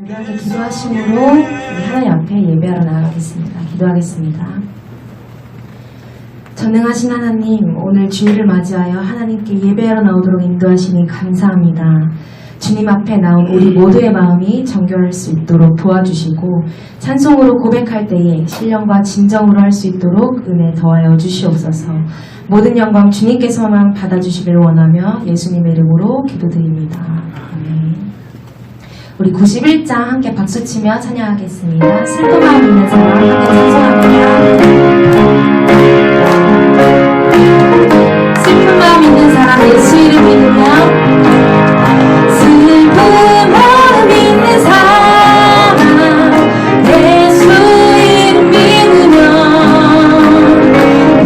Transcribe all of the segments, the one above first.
우리 함께 기도하심으로 우리 하나님 앞에 예배하러 나아가겠습니다. 기도하겠습니다. 전능하신 하나님, 오늘 주일을 맞이하여 하나님께 예배하러 나오도록 인도하시니 감사합니다. 주님 앞에 나온 우리 모두의 마음이 정결할 수 있도록 도와주시고 찬송으로 고백할 때에 신령과 진정으로 할 수 있도록 은혜 더하여 주시옵소서. 모든 영광 주님께서만 받아주시길 원하며 예수님의 이름으로 기도드립니다. 아멘. 우리 91장 함께 박수치며 찬양하겠습니다. 슬픈 마음 있는 사람 함께 찬송합니다. 슬픈 마음 있는 사람 예수 이름 믿으며 슬픈 마음 있는 사람 예수 이름 믿으며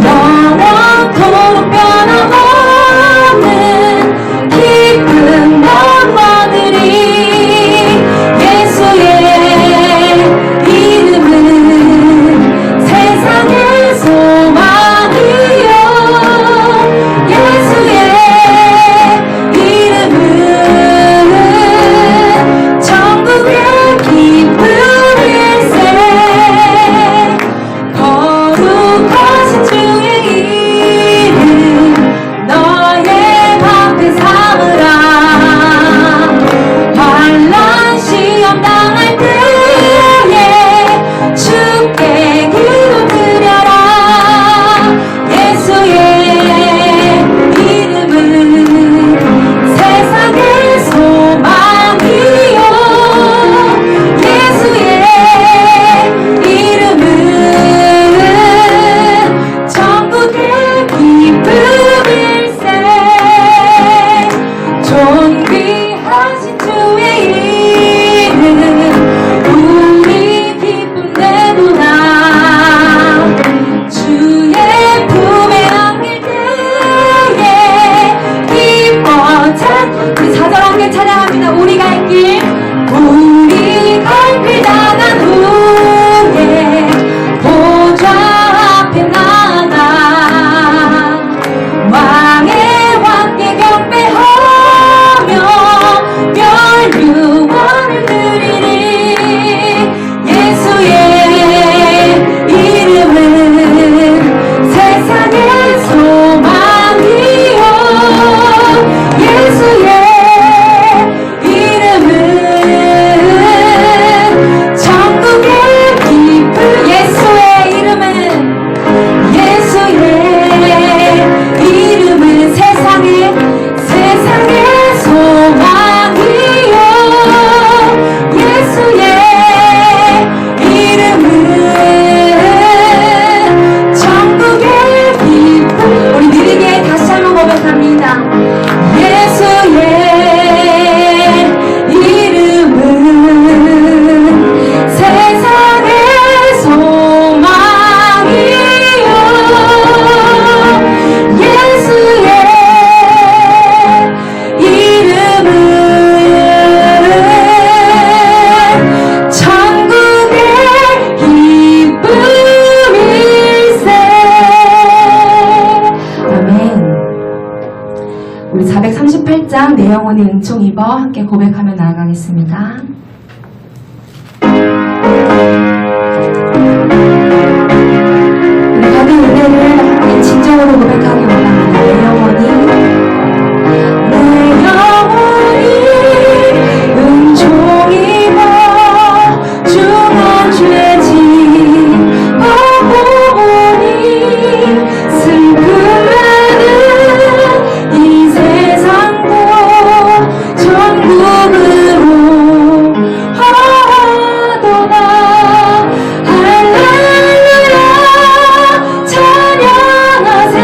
영원토록 변함없는 기쁜 영광들이 예수의 이름은 세상의 소망이요 예수의 이름은 천국의 기쁨일세 거룩하신 주의 이름 너의 방패 삼으라 환난 시험 당할 때에 주께 기도드려라 예수의 이름은 세상의 소망이요 예수의 이름은 천국의 기쁨일세 존귀하신 주의 이름 우리 기쁨 내도다 주의 품에 안길 때에 기뻐 우리 4절 함께 찬양합니다. 우리 갈 길 나간 후에 보좌 앞에 나가 왕의 왕께 경배하며 멸류관을 드리리 예수의 이름은 세상의 소망이요 예수의 이름은 천국의 기쁨 예수의 이름은 세상의 소망이요 예수의 이름은 천국의 기쁨 우리 느리게 다시 한번 고백합니다. 예수의 이름은 세상의 소망이요 예수의 이름은 천국의 기쁨일세 아멘. 우리 438장 내 영혼이 은총 입어 함께 고백하며 나아가겠습니다. 우리 받은 은혜를 함께 진정으로 고백하기 원합니다. 내 영혼이 은총 입어 중한 죄지 보니 슬픔 많은 이 세상도 천국으로 하도다 할렐루야 찬양하세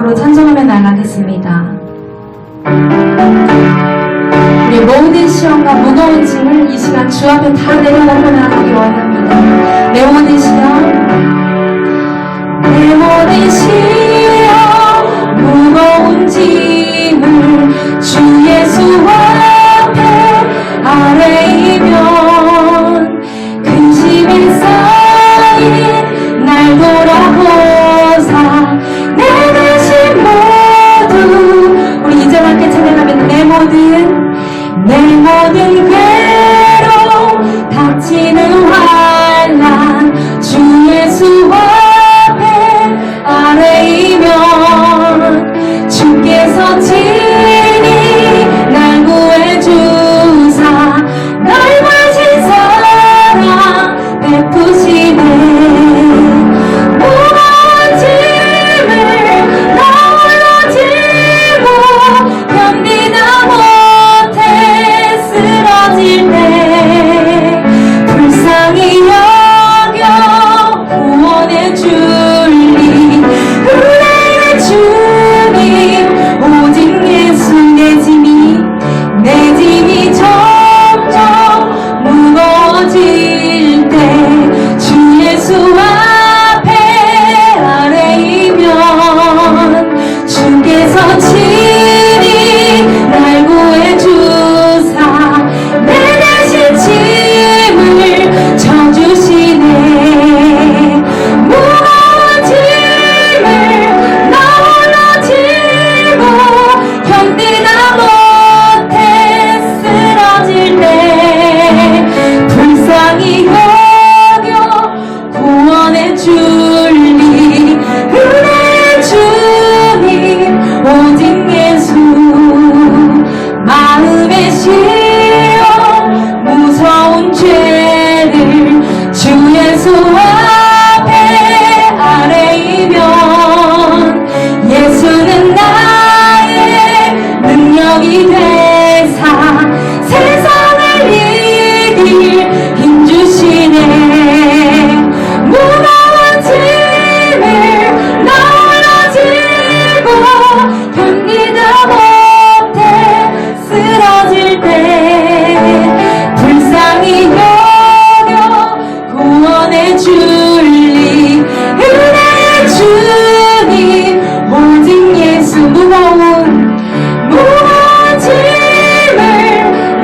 마음으로 찬송하며 나가겠습니다. 우리 모든 시험과 무거운 짐을 이 시간 주 앞에 다 내려놓고 나가기 원합니다. 내 모든 시험, 내 모든 시험, 무거운 짐을 주 예수 앞에 아뢰이면 근심이 쌓인 날 돌아보사 내 대신 모두 우리 이제 함께 찬양하면 내 모든 괴로움 닥치는 환난 주 예수 앞에 아뢰이면 주께서 친히 날 구해주사 넓으신 사랑 베푸시네 무거운 짐을 나 홀로 지고 견디다 못해 쓰러질 때 불쌍히 여겨 구원해 줄리 은혜의 주님 오직 예수 내 짐이 점점 무거워질 때 주 예수 앞에 아뢰이면 주께서 친히 날 구해주사 내 대신 짐을 져주시네 무거운 짐을 나 홀로 지고 견디다 못해 쓰러질 때 불쌍히 여겨 구원해 줄리 은혜의 주님 오직 예수 마음의 시험 무서운 죄를 주 예수 앞에 아뢰이면 예수는 나의 능력이 되사 세상을 이길 힘 주시네 무거운 짐을 나 홀로 지고 견디다 못해 쓰러질 때 불쌍히 여겨 구원해 줄리 은혜의 주님 오직 예수 무거운 짐을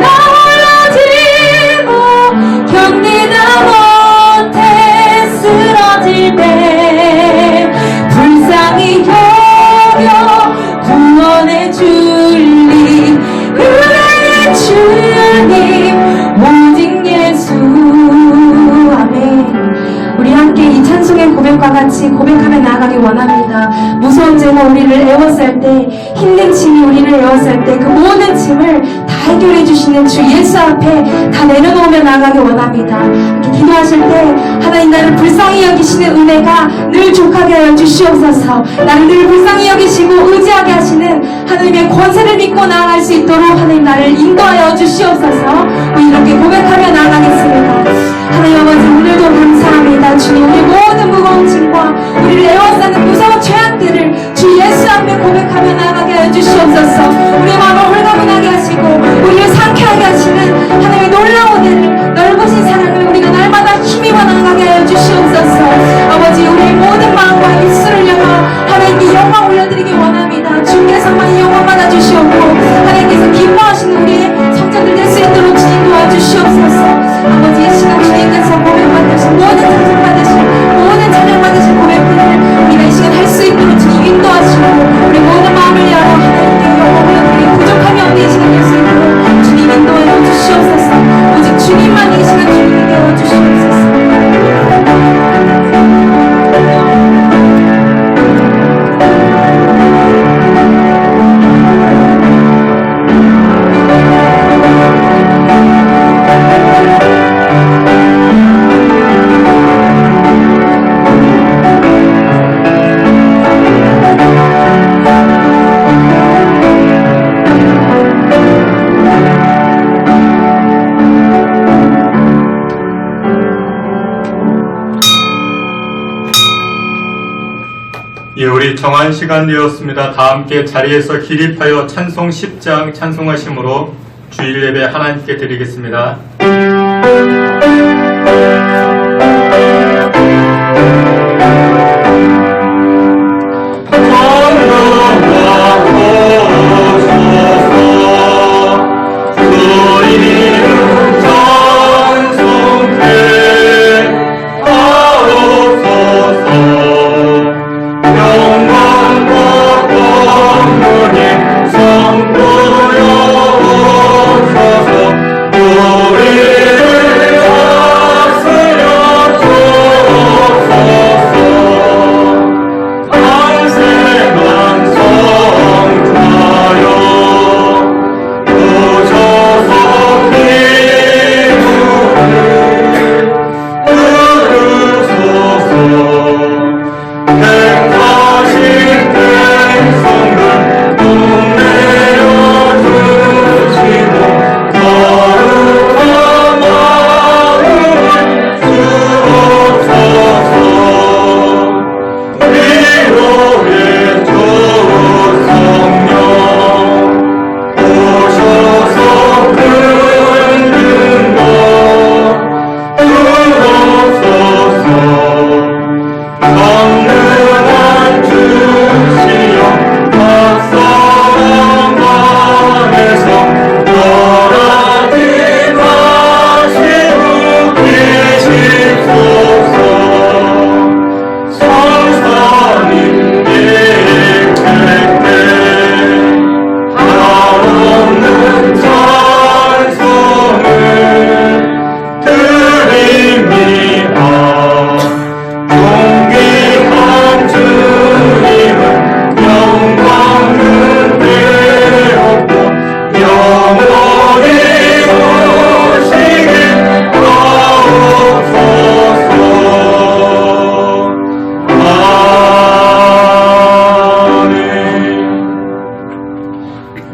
나 홀로 지고 견디다 못해 쓰러질 때 불쌍히 여겨 구원해 줄리 은혜의 주님 오직 예수 아멘. 우리 함께 이 찬송의 고백과 같이 고백하며 나아가기 원합니다. 무서운 죄가 우리를 애워쌀 때 힘든 짐이 우리를 애워쌀 때 그 모든 짐을 다 해결해 주시는 주 예수 앞에 다 내려놓으며 나아가기 원합니다. 이렇게 기도하실 때 하나님 나를 불쌍히 여기시는 은혜가 늘 족하게 하여 주시옵소서. 나를 늘 불쌍히 여기시고 의지하게 하시는 하나님의 권세를 믿고 나아갈 수 있도록 하나님 나를 인도하여 주시옵소서. 우리 이렇게 고백하며 나아가겠습니다. 하나님 아버지 오늘도 감사합니다. 주님 우리 모든 무거운 짐과 우리를 애워싸는 무서운 죄악들을 주 예수 앞에 고백하며 나아가게 하여 주시옵소서. 우리의 마음을 홀가분하게 하시고 우리를 상쾌하게 하시는 하나님의 놀라운 일 넓으신 사랑을 우리가 날마다 힘입어 나아가게 하여 주시옵소서. 아버지 우리의 모든 마음과 입술을 열어 하나님께 영광 올려드리기 원합니다. 주께서만 영광 받아주시옵고 하나님께서 기뻐하시는 우리의 성전들 될 수 있도록 주님 도와주시옵소서. 아버지 이 시간 주님께서 고백받으신 모든 찬송받으신 모든 찬양받으신 고백들을 우리가 이 시간 할 수 있도록 주님 인도하시고 우리 모든 마음을 열어 하나님께 영광 올려드리고 부족함이 없는 이 시간 될 수 있도록 주님 인도하여 주시옵소서. 오직 주님만 이 시간 주님이 되어 주시옵소서. 귀한 시간 되었습니다. 다 함께 자리에서 기립하여 찬송 10장 찬송하심으로 주일 예배 하나님께 드리겠습니다.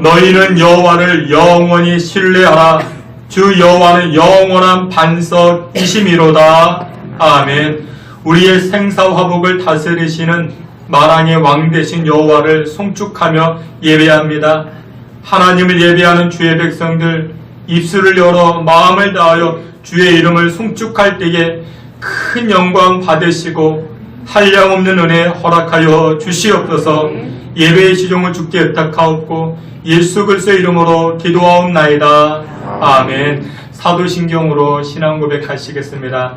너희는 여호와를 영원히 신뢰하라. 주 여호와는 영원한 반석이심이로다. 아멘. 우리의 생사화복을 다스리시는 만왕의 왕 되신 여호와를 송축하며 예배합니다. 하나님을 예배하는 주의 백성들, 입술을 열어 마음을 다하여 주의 이름을 송축할 때에 큰 영광 받으시고 한량없는 은혜 허락하여 주시옵소서. 예배의 시종을 주께 의탁하옵고 예수 그리스도의 이름으로 기도하옵나이다. 아멘. 사도신경으로 신앙 고백하시겠습니다.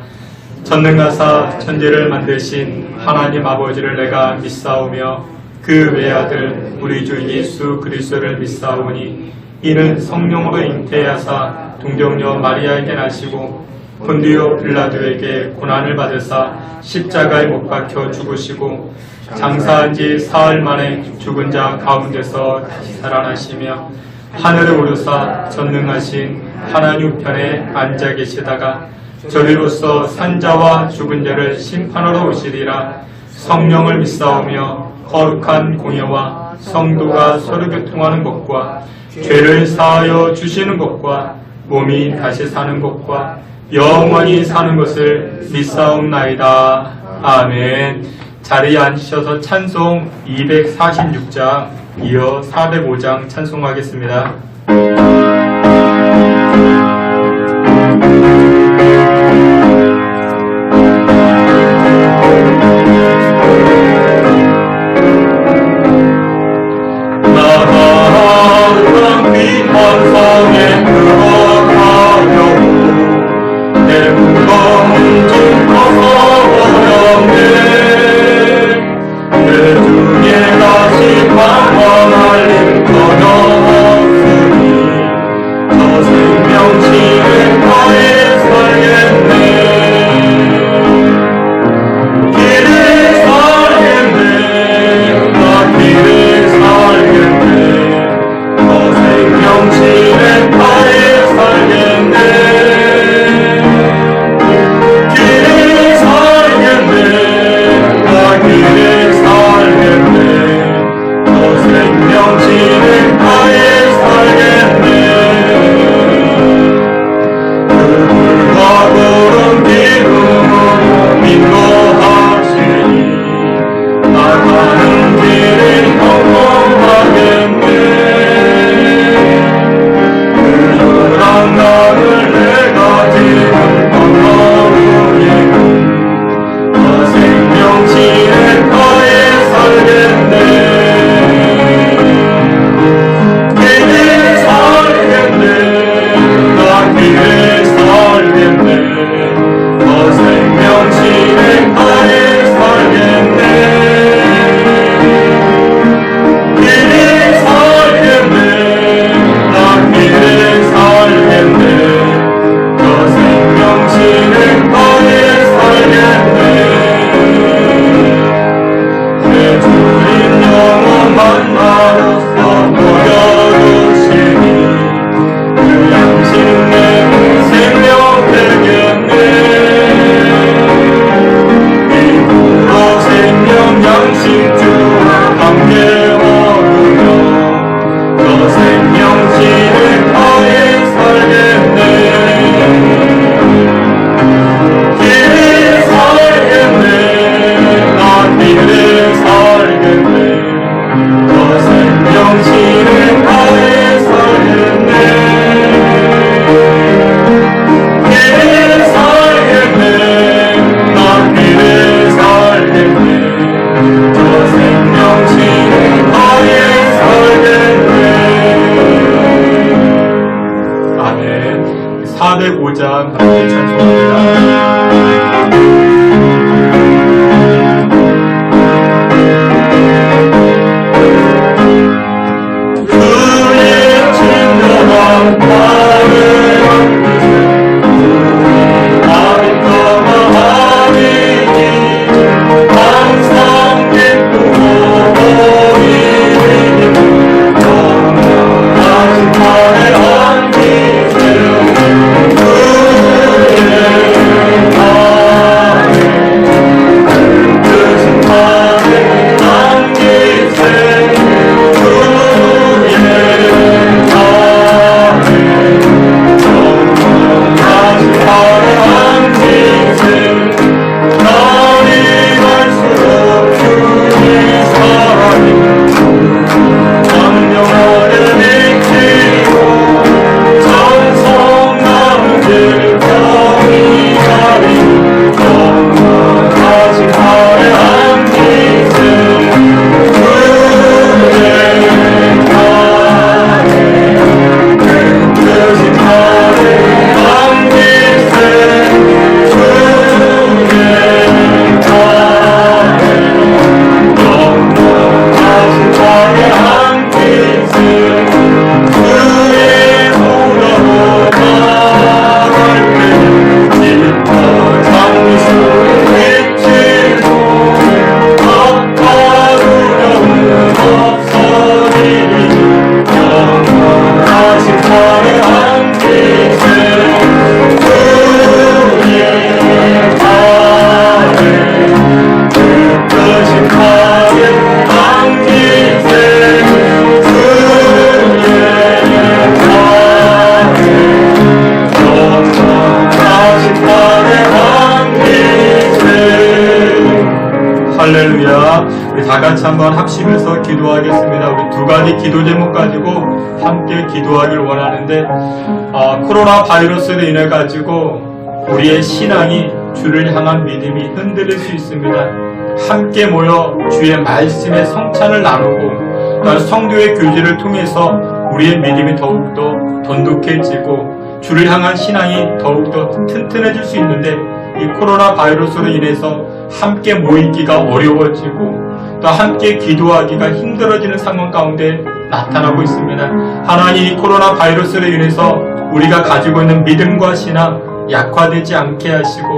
전능하사 천지를 만드신 하나님 아버지를 내가 믿사오며 그 외아들 우리 주 예수 그리스도를 믿사오니 이는 성령으로 잉태하사 동정녀 마리아에게 나시고 본디오 빌라도에게 고난을 받으사 십자가에 못 박혀 죽으시고 장사한 지 사흘 만에 죽은 자 가운데서 다시 살아나시며 하늘에 오르사 전능하신 하나님 우편에 앉아 계시다가 저리로서 산자와 죽은 자를 심판하러 오시리라. 성령을 믿사오며 거룩한 공예와 성도가 서로 교통하는 것과 죄를 사하여 주시는 것과 몸이 다시 사는 것과 영원히 사는 것을 믿사옵나이다. 아멘. 자리에 앉으셔서 찬송 246장 이어 405장 찬송하겠습니다. 나가는 귀한 성에 들어가려고 내 무거운 짐 벗어버렸네. 내 중에 다시 방황할 일 전혀 없으니 10장 함께 찬송합니다. 그의 진정한 할렐루야. 우리 다 같이 한번 합심해서 기도하겠습니다. 우리 두 가지 기도 제목 가지고 함께 기도하길 원하는데, 코로나 바이러스로 인해 가지고 우리의 신앙이 주를 향한 믿음이 흔들릴 수 있습니다. 함께 모여 주의 말씀의 성찬을 나누고 또 성도의 교제를 통해서 우리의 믿음이 더욱더 돈독해지고 주를 향한 신앙이 더욱더 튼튼해질 수 있는데, 이 코로나 바이러스로 인해서 함께 모이기가 어려워지고 또 함께 기도하기가 힘들어지는 상황 가운데 나타나고 있습니다. 하나님, 이 코로나 바이러스로 인해서 우리가 가지고 있는 믿음과 신앙 약화되지 않게 하시고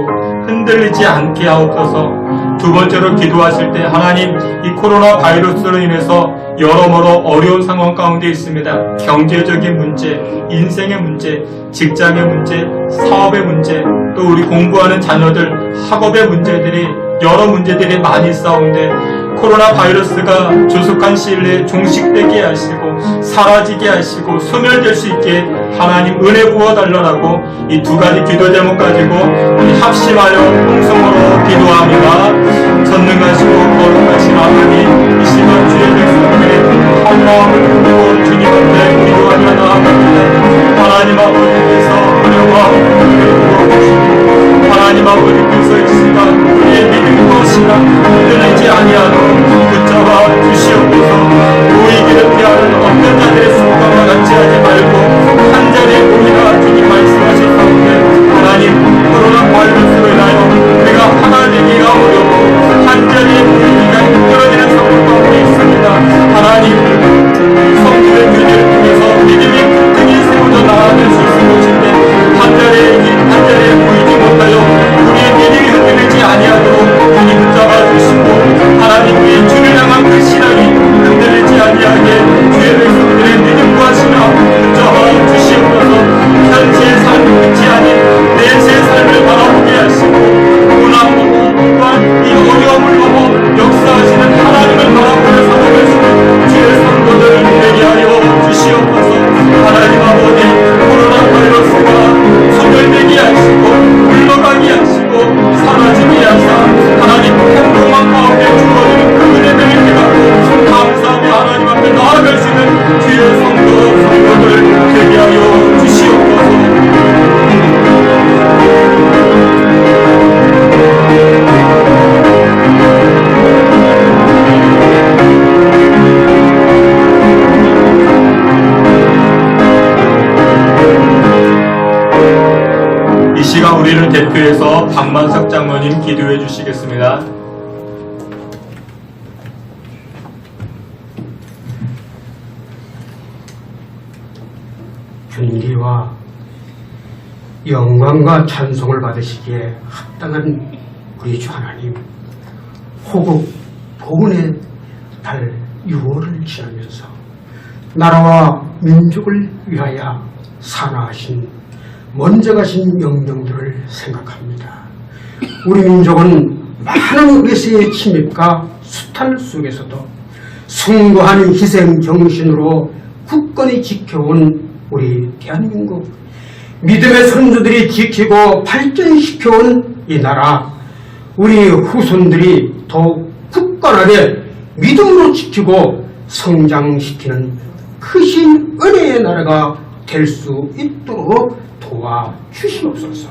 흔들리지 않게 하옵소서. 두 번째로 기도하실 때, 하나님, 이 코로나 바이러스로 인해서 여러모로 어려운 상황 가운데 있습니다. 경제적인 문제, 인생의 문제, 직장의 문제, 사업의 문제, 또 우리 공부하는 자녀들 학업의 문제들이, 여러 문제들이 많이 있사온데 코로나 바이러스가 조속한 시일 내에 종식되게 하시고 사라지게 하시고 소멸될 수 있게 하나님 은혜 부어달라고 이 두 가지 기도 제목 가지고 우리 합심하여 통성으로 기도합니다. 전능하시고 거룩하신 하나님, 이 시간 주의 백성들의 한 마음을 품고 주님 앞에 기도하며 나아갑니다. 하나님 아버지께서 은혜와 은혜를 부어주시고 하나님 아버지께서 이 시간 우리의 믿음과 신앙 흔들리지 아니하도록 붙잡아 주시옵소서. 모이기를 피하는 어떤 자들의 습관과 같이 하지 말고 한 자리에 모이라 주님 말씀하셨사온데, 하나님, 코로나 바이러스로 인하여 우리가 하나 되기가 어렵고 한 자리에 모이기가 힘들어지는 상황 가운데 있습니다. 하나님, 성도의 교제를 통해서 믿음이 끈끈이 세워져 나아갈 수 있을 것인데 한 자리에 마지막 우리를 대표해서 박만석 장로님 기도해 주시겠습니다. 존귀와 영광과 찬송을 받으시기에 합당한 우리 주 하나님, 호국 보훈의 달 6월을 지나면서 나라와 민족을 위하여 산화하신 먼저 가신 명령들을 생각합니다. 우리 민족은 많은 외세의 침입과 수탈 속에서도 숭고한 희생 정신으로 굳건히 지켜온 우리 대한민국, 믿음의 선조들이 지키고 발전시켜온 이 나라, 우리 후손들이 더욱 굳건하게 믿음으로 지키고 성장시키는 크신 은혜의 나라가 될 수 있도록 도와주시옵소서.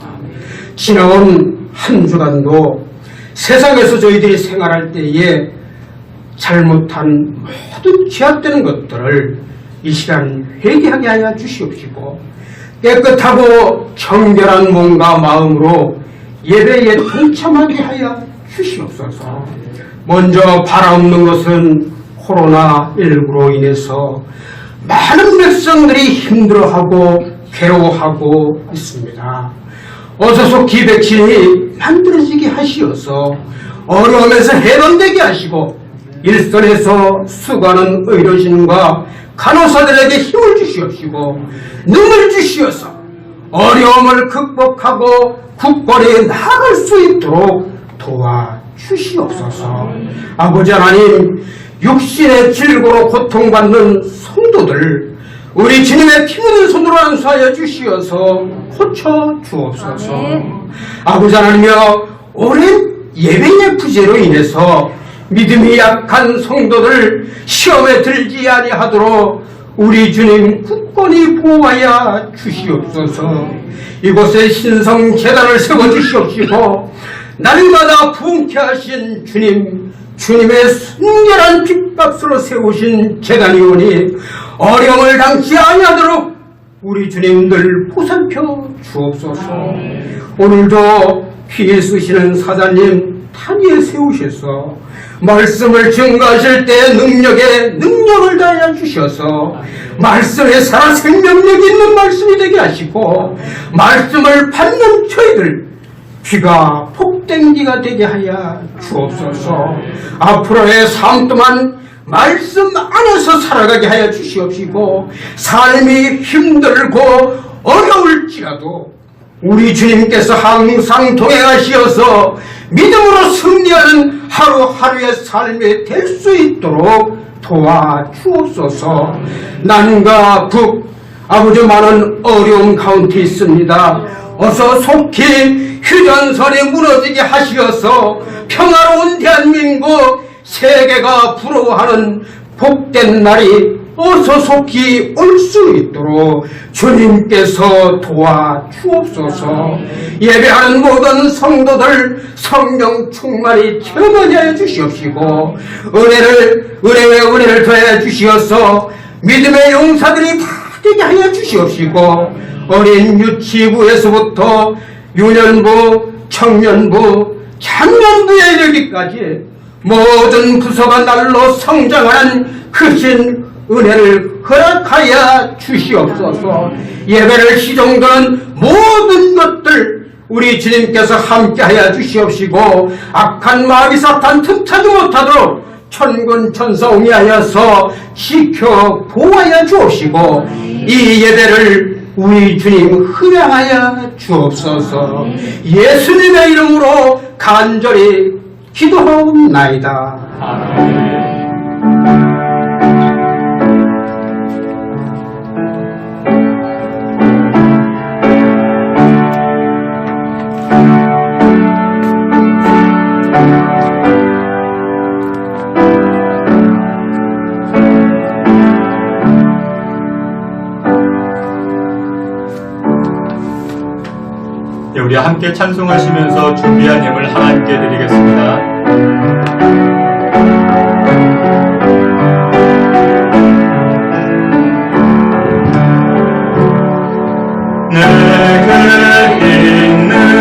지나온 한 주간도 세상에서 저희들이 생활할 때에 잘못한 모든 죄악되는 것들을 이 시간 회개하게 하여 주시옵시고, 깨끗하고 정결한 몸과 마음으로 예배에 동참하게 하여 주시옵소서. 먼저 바라옵는 것은 코로나19로 인해서 많은 백성들이 힘들어하고 괴로워하고 있습니다. 어서 속히 백신이 만들어지게 하시어서 어려움에서 해방되게 하시고 일선에서 수고하는 의료진과 간호사들에게 힘을 주시옵시고 능을 주시어서 어려움을 극복하고 굳건히 나아갈 수 있도록 도와주시옵소서. 아버지 하나님, 육신의 질고로 고통받는 성도들 우리 주님의 피 묻은 손으로 안수하여 주시어서 고쳐 주옵소서. 아버지 하나님이여, 오랜 예배의 부재로 인해서 믿음이 약한 성도들 시험에 들지 아니하도록 우리 주님 굳건히 보호하여 주시옵소서. 이곳에 신성재단을 세워주시옵시고 날마다 부흥케 하신 주님의 순결한 빛값으로 세우신 재단이오니 어려움을 당치 아니하도록 우리 주님들 보살펴 주옵소서. 오늘도 피에 쓰시는 사장님 탄위에 세우셔서 말씀을 증거하실 때 능력을 다하여 주셔서 말씀에 살아 생명력이 있는 말씀이 되게 하시고 말씀을 받는 저희들 귀가 폭댕기가 되게 하여 주옵소서. 앞으로의 삶 동안 말씀 안에서 살아가게 하여 주시옵시고 삶이 힘들고 어려울지라도 우리 주님께서 항상 동행하시어서 믿음으로 승리하는 하루하루의 삶이 될 수 있도록 도와주옵소서. 남과 북 아버지 많은 어려움 가운데 있습니다. 어서 속히 휴전선이 무너지게 하시어서 평화로운 대한민국, 세계가 부러워하는 복된 날이 어서 속히 올 수 있도록 주님께서 도와주옵소서. 예배하는 모든 성도들 성령 충만히 체험하게 하여 주시옵시고 은혜에 더해 주시어서 믿음의 용사들이 다 되게 하여 주시옵시고 어린 유치부에서부터 유년부, 청년부, 장년부에 이르기까지 모든 부서가 날로 성장하는 크신 은혜를 허락하여 주시옵소서. 예배를 시종드는 모든 것들 우리 주님께서 함께하여 주시옵시고 악한 마귀 사탄 틈타지 못하도록 천군 천사옹이 하여서 지켜 보호하여 주옵시고 이 예배를 우리 주님 흥하여 주옵소서. 예수님의 이름으로 간절히 기도하옵나이다. 아멘. 우리 함께 찬송하시면서 준비한 예물 하나님께 드리겠습니다. 내게 있는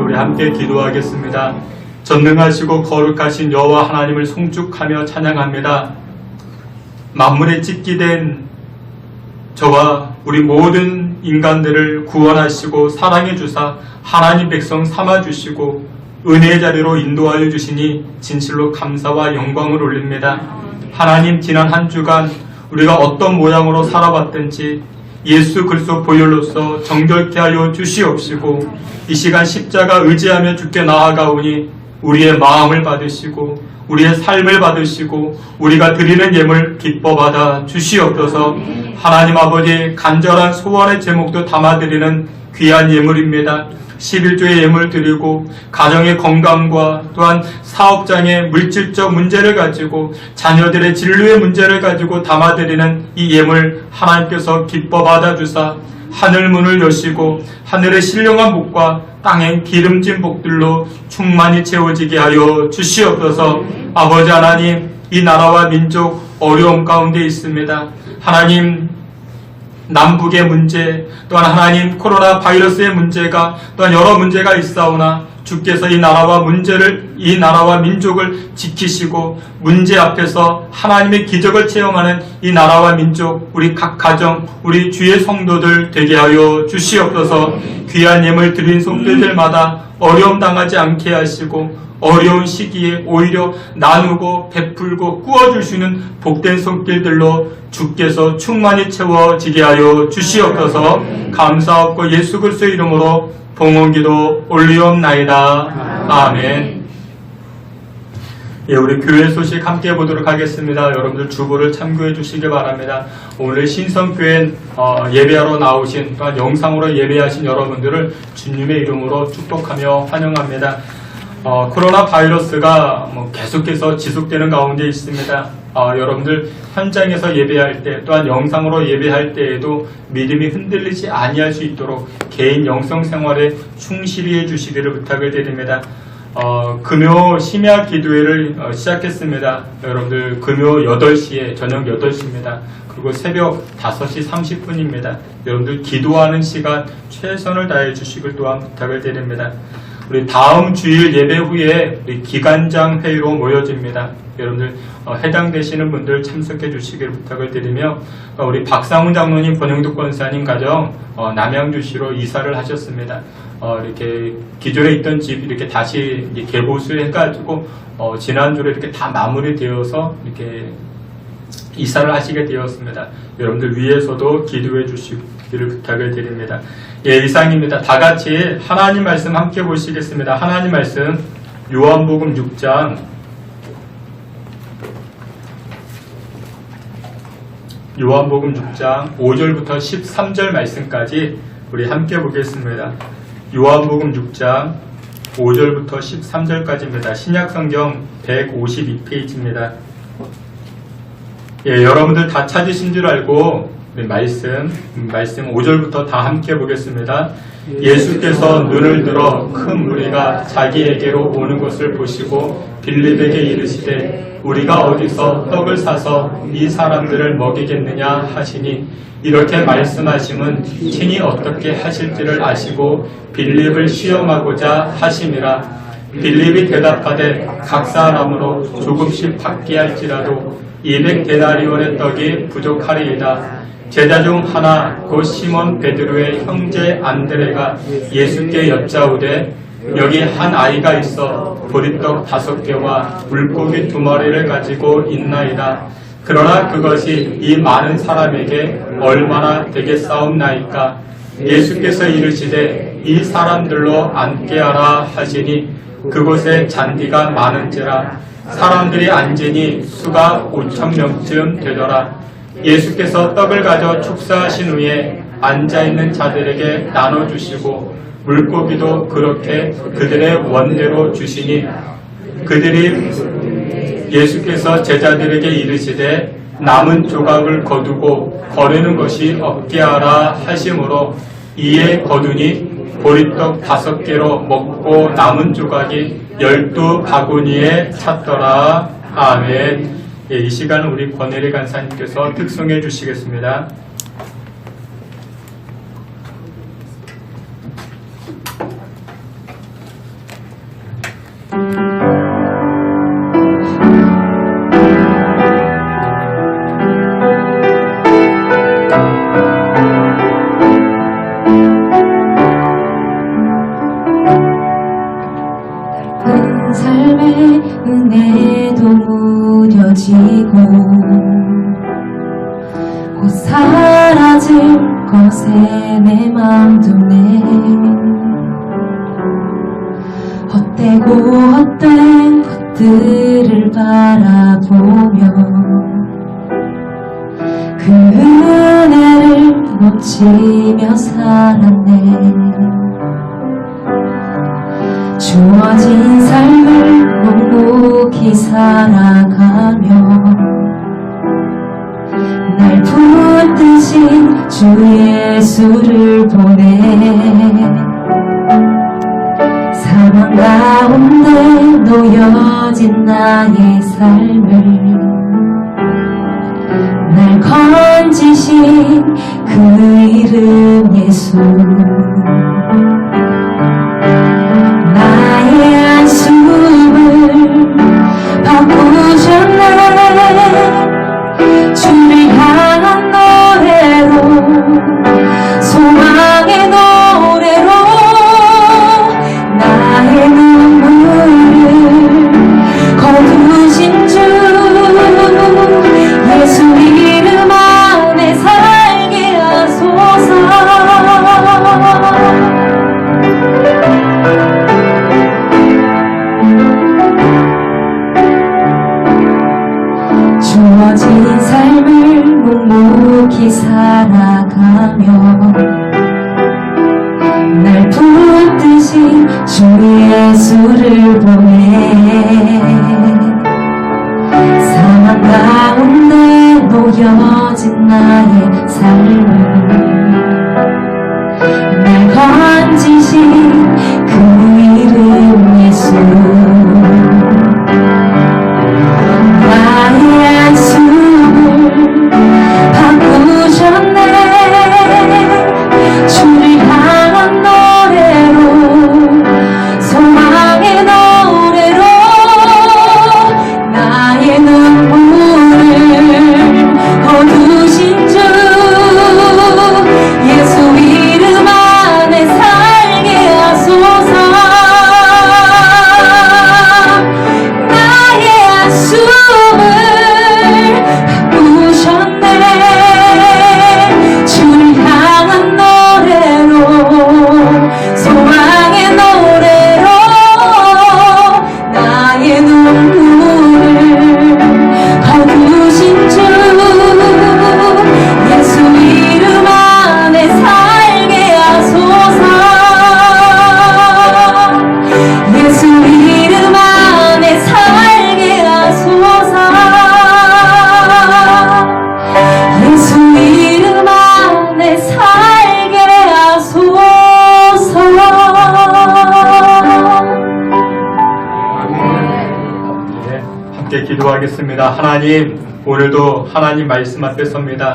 우리 함께 기도하겠습니다. 전능하시고 거룩하신 여호와 하나님을 송축하며 찬양합니다. 만물에 찢기된 저와 우리 모든 인간들을 구원하시고 사랑해 주사 하나님 백성 삼아 주시고 은혜의 자리로 인도하여 주시니 진실로 감사와 영광을 올립니다. 하나님, 지난 한 주간 우리가 어떤 모양으로 살아왔든지 예수 그리스도 보혈로서 정결케 하여 주시옵시고 이 시간 십자가 의지하며 주께 나아가오니 우리의 마음을 받으시고 우리의 삶을 받으시고 우리가 드리는 예물 기뻐 받아 주시옵소서. 하나님 아버지, 간절한 소원의 제목도 담아드리는 귀한 예물입니다. 11조의 예물 드리고 가정의 건강과 또한 사업장의 물질적 문제를 가지고 자녀들의 진로의 문제를 가지고 담아드리는 이 예물 하나님께서 기뻐 받아주사 하늘 문을 여시고 하늘의 신령한 복과 땅의 기름진 복들로 충만히 채워지게 하여 주시옵소서. 아버지 하나님, 이 나라와 민족 어려움 가운데 있습니다. 하나님, 남북의 문제, 또한 하나님 코로나 바이러스의 문제가 또한 여러 문제가 있사오나 주께서 이 나라와 민족을 지키시고 문제 앞에서 하나님의 기적을 체험하는 이 나라와 민족, 우리 각 가정, 우리 주의 성도들 되게 하여 주시옵소서. 귀한 예물 드린 손길들마다 어려움 당하지 않게 하시고 어려운 시기에 오히려 나누고 베풀고 꾸어줄 수 있는 복된 손길들로 주께서 충만히 채워지게 하여 주시옵소서. 감사하고 예수 그리스도의 이름으로 봉헌기도 올리옵나이다. 아멘. 예, 우리 교회 소식 함께 보도록 하겠습니다. 여러분들 주보를 참고해 주시기 바랍니다. 오늘 신성교회 예배하러 나오신 또한 영상으로 예배하신 여러분들을 주님의 이름으로 축복하며 환영합니다. 코로나 바이러스가 계속해서 지속되는 가운데 있습니다. 여러분들 현장에서 예배할 때 또한 영상으로 예배할 때에도 믿음이 흔들리지 아니할 수 있도록 개인 영성 생활에 충실히 해주시기를 부탁을 드립니다. 금요 심야 기도회를 시작했습니다. 여러분들 금요 8시에 저녁 8시입니다. 그리고 새벽 5시 30분입니다. 여러분들 기도하는 시간 최선을 다해 주시길 또한 부탁을 드립니다. 우리 다음 주일 예배 후에 우리 기간장 회의로 모여집니다. 여러분들 해당되시는 분들 참석해 주시길 부탁을 드리며 우리 박상훈 장로님, 권영득 권사님 가정 남양주시로 이사를 하셨습니다. 이렇게 기존에 있던 집 이렇게 다시 개보수해가지고 지난주에 이렇게 다 마무리되어서 이렇게 이사를 하시게 되었습니다. 여러분들 위해서도 기도해 주시기를 부탁을 드립니다. 예, 이상입니다. 다 같이 하나님 말씀 함께 보시겠습니다. 하나님 말씀 요한복음 6장 요한복음 6장 5절부터 13절 말씀까지 우리 함께 보겠습니다. 요한복음 6장 5절부터 13절까지입니다. 신약성경 152페이지입니다. 예, 여러분들 다 찾으신 줄 알고 말씀 5절부터 다 함께 보겠습니다. 예수께서 눈을 들어 큰 무리가 자기에게로 오는 것을 보시고 빌립에게 이르시되 우리가 어디서 떡을 사서 이 사람들을 먹이겠느냐 하시니 이렇게 말씀하심은 친히 어떻게 하실지를 아시고 빌립을 시험하고자 하심이라. 빌립이 대답하되 각 사람으로 조금씩 받게 할지라도 200데나리온의 떡이 부족하리이다. 제자 중 하나 곧 시몬 베드로의 형제 안드레가 예수께 여짜오되 여기 한 아이가 있어 보리떡 5개와 물고기 2마리를 가지고 있나이다. 그러나 그것이 이 많은 사람에게 얼마나 되겠사옵나이까. 예수께서 이르시되 이 사람들로 앉게 하라 하시니 그곳에 잔디가 많은지라 사람들이 앉으니 수가 5,000명쯤 되더라. 예수께서 떡을 가져 축사하신 후에 앉아있는 자들에게 나눠주시고 물고기도 그렇게 그들의 원대로 주시니 그들이 예수께서 제자들에게 이르시되 남은 조각을 거두고 버리는 것이 없게 하라 하심으로 이에 거두니 보리떡 5개로 먹고 남은 조각이 12바구니에 찼더라. 아멘. 예, 이 시간은 우리 권혜리 간사님께서 특송해 주시겠습니다. 삶의 은혜도 무뎌지고 곧 사라질 것에 내 맘 두네. 헛되고 헛된 것들을 바라보며 그 은혜를 놓치며 살았네. 주어진 삶을 묵묵히 살아가며 날 붙드신 주 예수를 보내. 사망 가운데 놓여진 나의 삶을 날 건지신 그 이름 예수. 나의 안수를 바꾸셨네. 주를 향한 노래로, 소망의 노래로 나의 눈물을 거두신 주 예수 이름 안에 살게 하소서. 주어진 삶을 묵묵히 살아가며 날 붙드신 주 예수를 보내. 사망 가운데 놓여진 나의 삶을 날 건지신 그 이름 예수. 나의 안수를 바꾸셨네. 주를 향한 노래로, 소망의 노래로 나의 눈물을 거두신 주 예수 이름 안에 살게 하소서. 나의 안수를 바꾸셨네. 주를 향한 노래로, 소망의 노래로 나의 눈물을 거두신 주 예수 이름 안에 살게 하소서. 예수 이름 안에 살게 하소서. 예수 이름 안에 살게 하소서. 네, 함께 기도하겠습니다. 하나님, 오늘도 하나님 말씀 앞에 섭니다.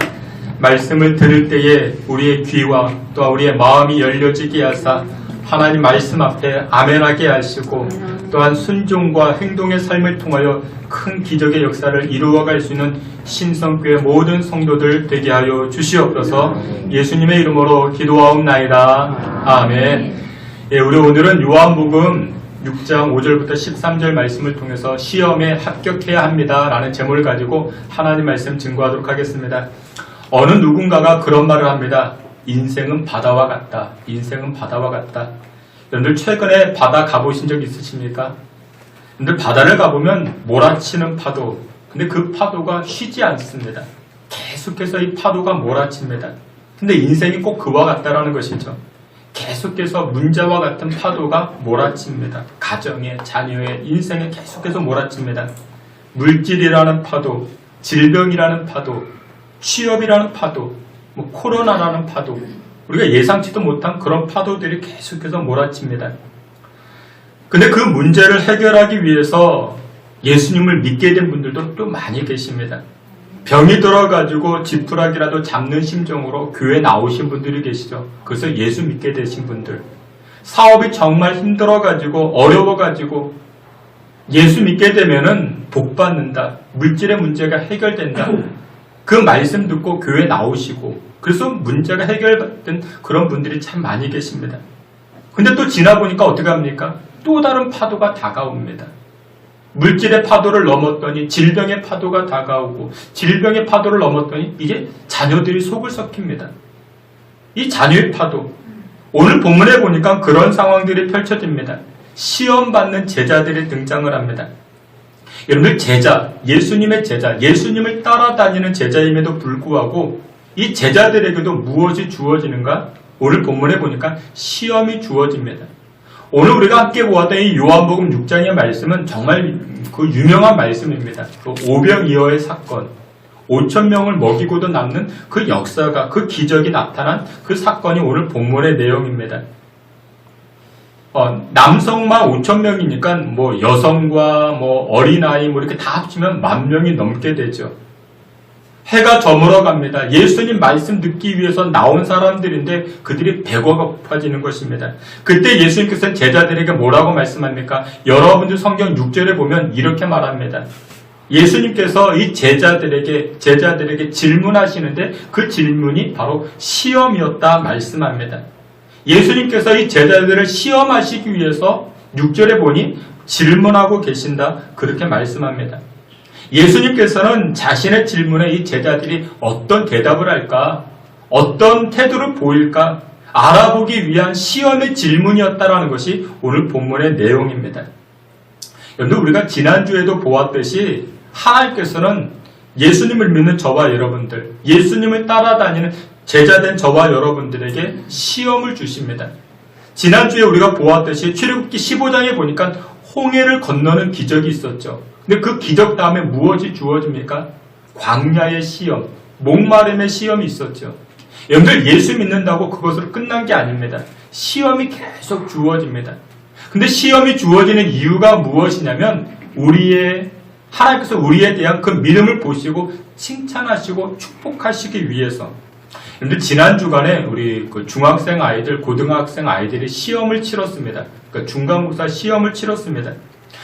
말씀을 들을 때에 우리의 귀와 또 우리의 마음이 열려지게 하사 하나님 말씀 앞에 아멘하게 하시고, 또한 순종과 행동의 삶을 통하여 큰 기적의 역사를 이루어갈 수 있는 신성교회 모든 성도들 되게 하여 주시옵소서. 예수님의 이름으로 기도하옵나이다. 아멘. 예, 우리 오늘은 요한복음 6장 5절부터 13절 말씀을 통해서 시험에 합격해야 합니다 라는 제목을 가지고 하나님 말씀 증거하도록 하겠습니다. 어느 누군가가 그런 말을 합니다. 인생은 바다와 같다. 인생은 바다와 같다. 여러분들 최근에 바다 가보신 적 있으십니까? 여러분들 바다를 가보면 몰아치는 파도, 근데 그 파도가 쉬지 않습니다. 계속해서 이 파도가 몰아칩니다. 근데 인생이 꼭 그와 같다라는 것이죠. 계속해서 문자와 같은 파도가 몰아칩니다. 가정에, 자녀에, 인생에 계속해서 몰아칩니다. 물질이라는 파도, 질병이라는 파도, 취업이라는 파도, 코로나라는 파도, 우리가 예상치도 못한 그런 파도들이 계속해서 몰아칩니다. 근데 그 문제를 해결하기 위해서 예수님을 믿게 된 분들도 또 많이 계십니다. 병이 들어가지고 지푸라기라도 잡는 심정으로 교회 나오신 분들이 계시죠. 그래서 예수 믿게 되신 분들. 사업이 정말 힘들어가지고 어려워가지고 예수 믿게 되면은 복 받는다. 물질의 문제가 해결된다. 그 말씀 듣고 교회 나오시고 그래서 문제가 해결된 그런 분들이 참 많이 계십니다. 근데 또 지나보니까 어떻게 합니까? 또 다른 파도가 다가옵니다. 물질의 파도를 넘었더니 질병의 파도가 다가오고 질병의 파도를 넘었더니 이제 자녀들이 속을 썩힙니다. 이 자녀의 파도. 오늘 본문에 보니까 그런 상황들이 펼쳐집니다. 시험받는 제자들이 등장을 합니다. 여러분들 제자, 예수님의 제자, 예수님을 따라다니는 제자임에도 불구하고 이 제자들에게도 무엇이 주어지는가? 오늘 본문에 보니까 시험이 주어집니다. 오늘 우리가 함께 보았던 이 요한복음 6장의 말씀은 정말 그 유명한 말씀입니다. 그 오병이어의 사건, 5,000명을 먹이고도 남는 그 역사가, 그 기적이 나타난 그 사건이 오늘 본문의 내용입니다. 남성만 5,000명이니까 뭐 여성과 뭐 어린아이 뭐 이렇게 다 합치면 10,000명이 넘게 되죠. 해가 저물어 갑니다. 예수님 말씀 듣기 위해서 나온 사람들인데 그들이 배가 고파지는 것입니다. 그때 예수님께서는 제자들에게 뭐라고 말씀합니까? 여러분들 성경 6절에 보면 이렇게 말합니다. 예수님께서 이 제자들에게 질문하시는데 그 질문이 바로 시험이었다 말씀합니다. 예수님께서 이 제자들을 시험하시기 위해서 6절에 보니 질문하고 계신다 그렇게 말씀합니다. 예수님께서는 자신의 질문에 이 제자들이 어떤 대답을 할까, 어떤 태도를 보일까 알아보기 위한 시험의 질문이었다라는 것이 오늘 본문의 내용입니다. 여러분, 우리가 지난주에도 보았듯이 하나님께서는 예수님을 믿는 저와 여러분들, 예수님을 따라다니는 제자된 저와 여러분들에게 시험을 주십니다. 지난주에 우리가 보았듯이 출애굽기 15장에 보니까 홍해를 건너는 기적이 있었죠. 근데 그 기적 다음에 무엇이 주어집니까? 광야의 시험, 목마름의 시험이 있었죠. 여러분들 예수 믿는다고 그것으로 끝난 게 아닙니다. 시험이 계속 주어집니다. 근데 시험이 주어지는 이유가 무엇이냐면 하나님께서 우리에 대한 그 믿음을 보시고 칭찬하시고 축복하시기 위해서. 여러분들 지난 주간에 우리 그 중학생 아이들, 고등학생 아이들이 시험을 치렀습니다. 그러니까 중간고사 시험을 치렀습니다.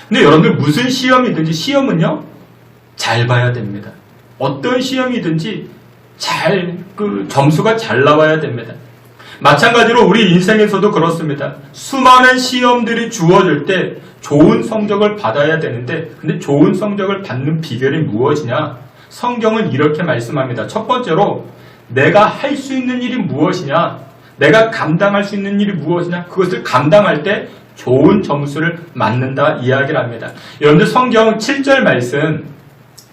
근데 여러분들 무슨 시험이든지 시험은요 잘 봐야 됩니다. 어떤 시험이든지 점수가 잘 나와야 됩니다. 마찬가지로 우리 인생에서도 그렇습니다. 수많은 시험들이 주어질 때 좋은 성적을 받아야 되는데 근데 좋은 성적을 받는 비결이 무엇이냐? 성경은 이렇게 말씀합니다. 첫 번째로 내가 할 수 있는 일이 무엇이냐? 내가 감당할 수 있는 일이 무엇이냐? 그것을 감당할 때 좋은 점수를 맞는다 이야기를 합니다. 여러분들 성경 7절 말씀,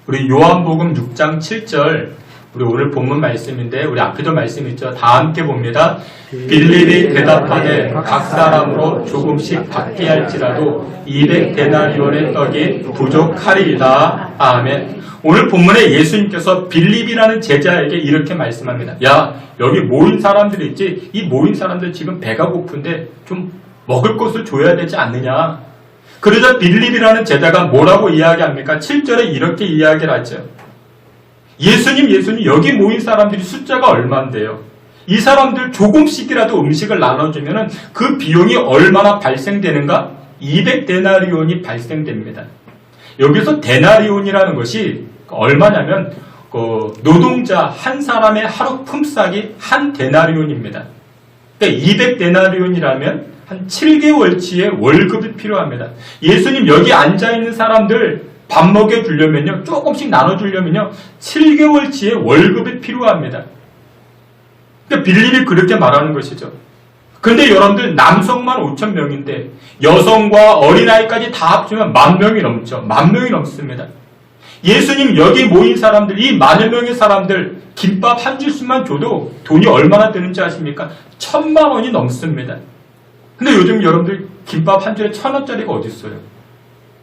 우리 요한복음 6장 7절, 우리 오늘 본문 말씀인데 우리 앞에도 말씀 있죠. 다 함께 봅니다. 빌립이 대답하되 각 사람으로 조금씩 받게 할지라도 200데나리온의 떡이 부족하리이다. 아멘. 오늘 본문에 예수님께서 빌립이라는 제자에게 이렇게 말씀합니다. 야, 여기 모인 사람들이 있지? 이 모인 사람들 지금 배가 고픈데 좀 먹을 것을 줘야 되지 않느냐? 그러자 빌립이라는 제자가 뭐라고 이야기합니까? 7절에 이렇게 이야기를 하죠. 예수님, 여기 모인 사람들이 숫자가 얼만데요? 이 사람들 조금씩이라도 음식을 나눠주면 그 비용이 얼마나 발생되는가? 200데나리온이 발생됩니다. 여기서 데나리온이라는 것이 얼마냐면 노동자 한 사람의 하루 품삯이 한 데나리온입니다. 그러니까 200데나리온이라면 한 7개월치의 월급이 필요합니다. 예수님 여기 앉아있는 사람들 밥 먹여주려면요, 조금씩 나눠주려면요, 7개월치의 월급이 필요합니다. 그러니까 빌립이 그렇게 말하는 것이죠. 근데 여러분들 남성만 5,000명인데 여성과 어린아이까지 다 합치면 10,000명이 넘죠. 10,000명이 넘습니다. 예수님 여기 모인 사람들, 이 많은 명의 사람들 김밥 한 줄씩만 줘도 돈이 얼마나 드는지 아십니까? 1,000만 원이 넘습니다. 근데 요즘 여러분들 김밥 한 줄에 1,000원짜리가 어디 있어요?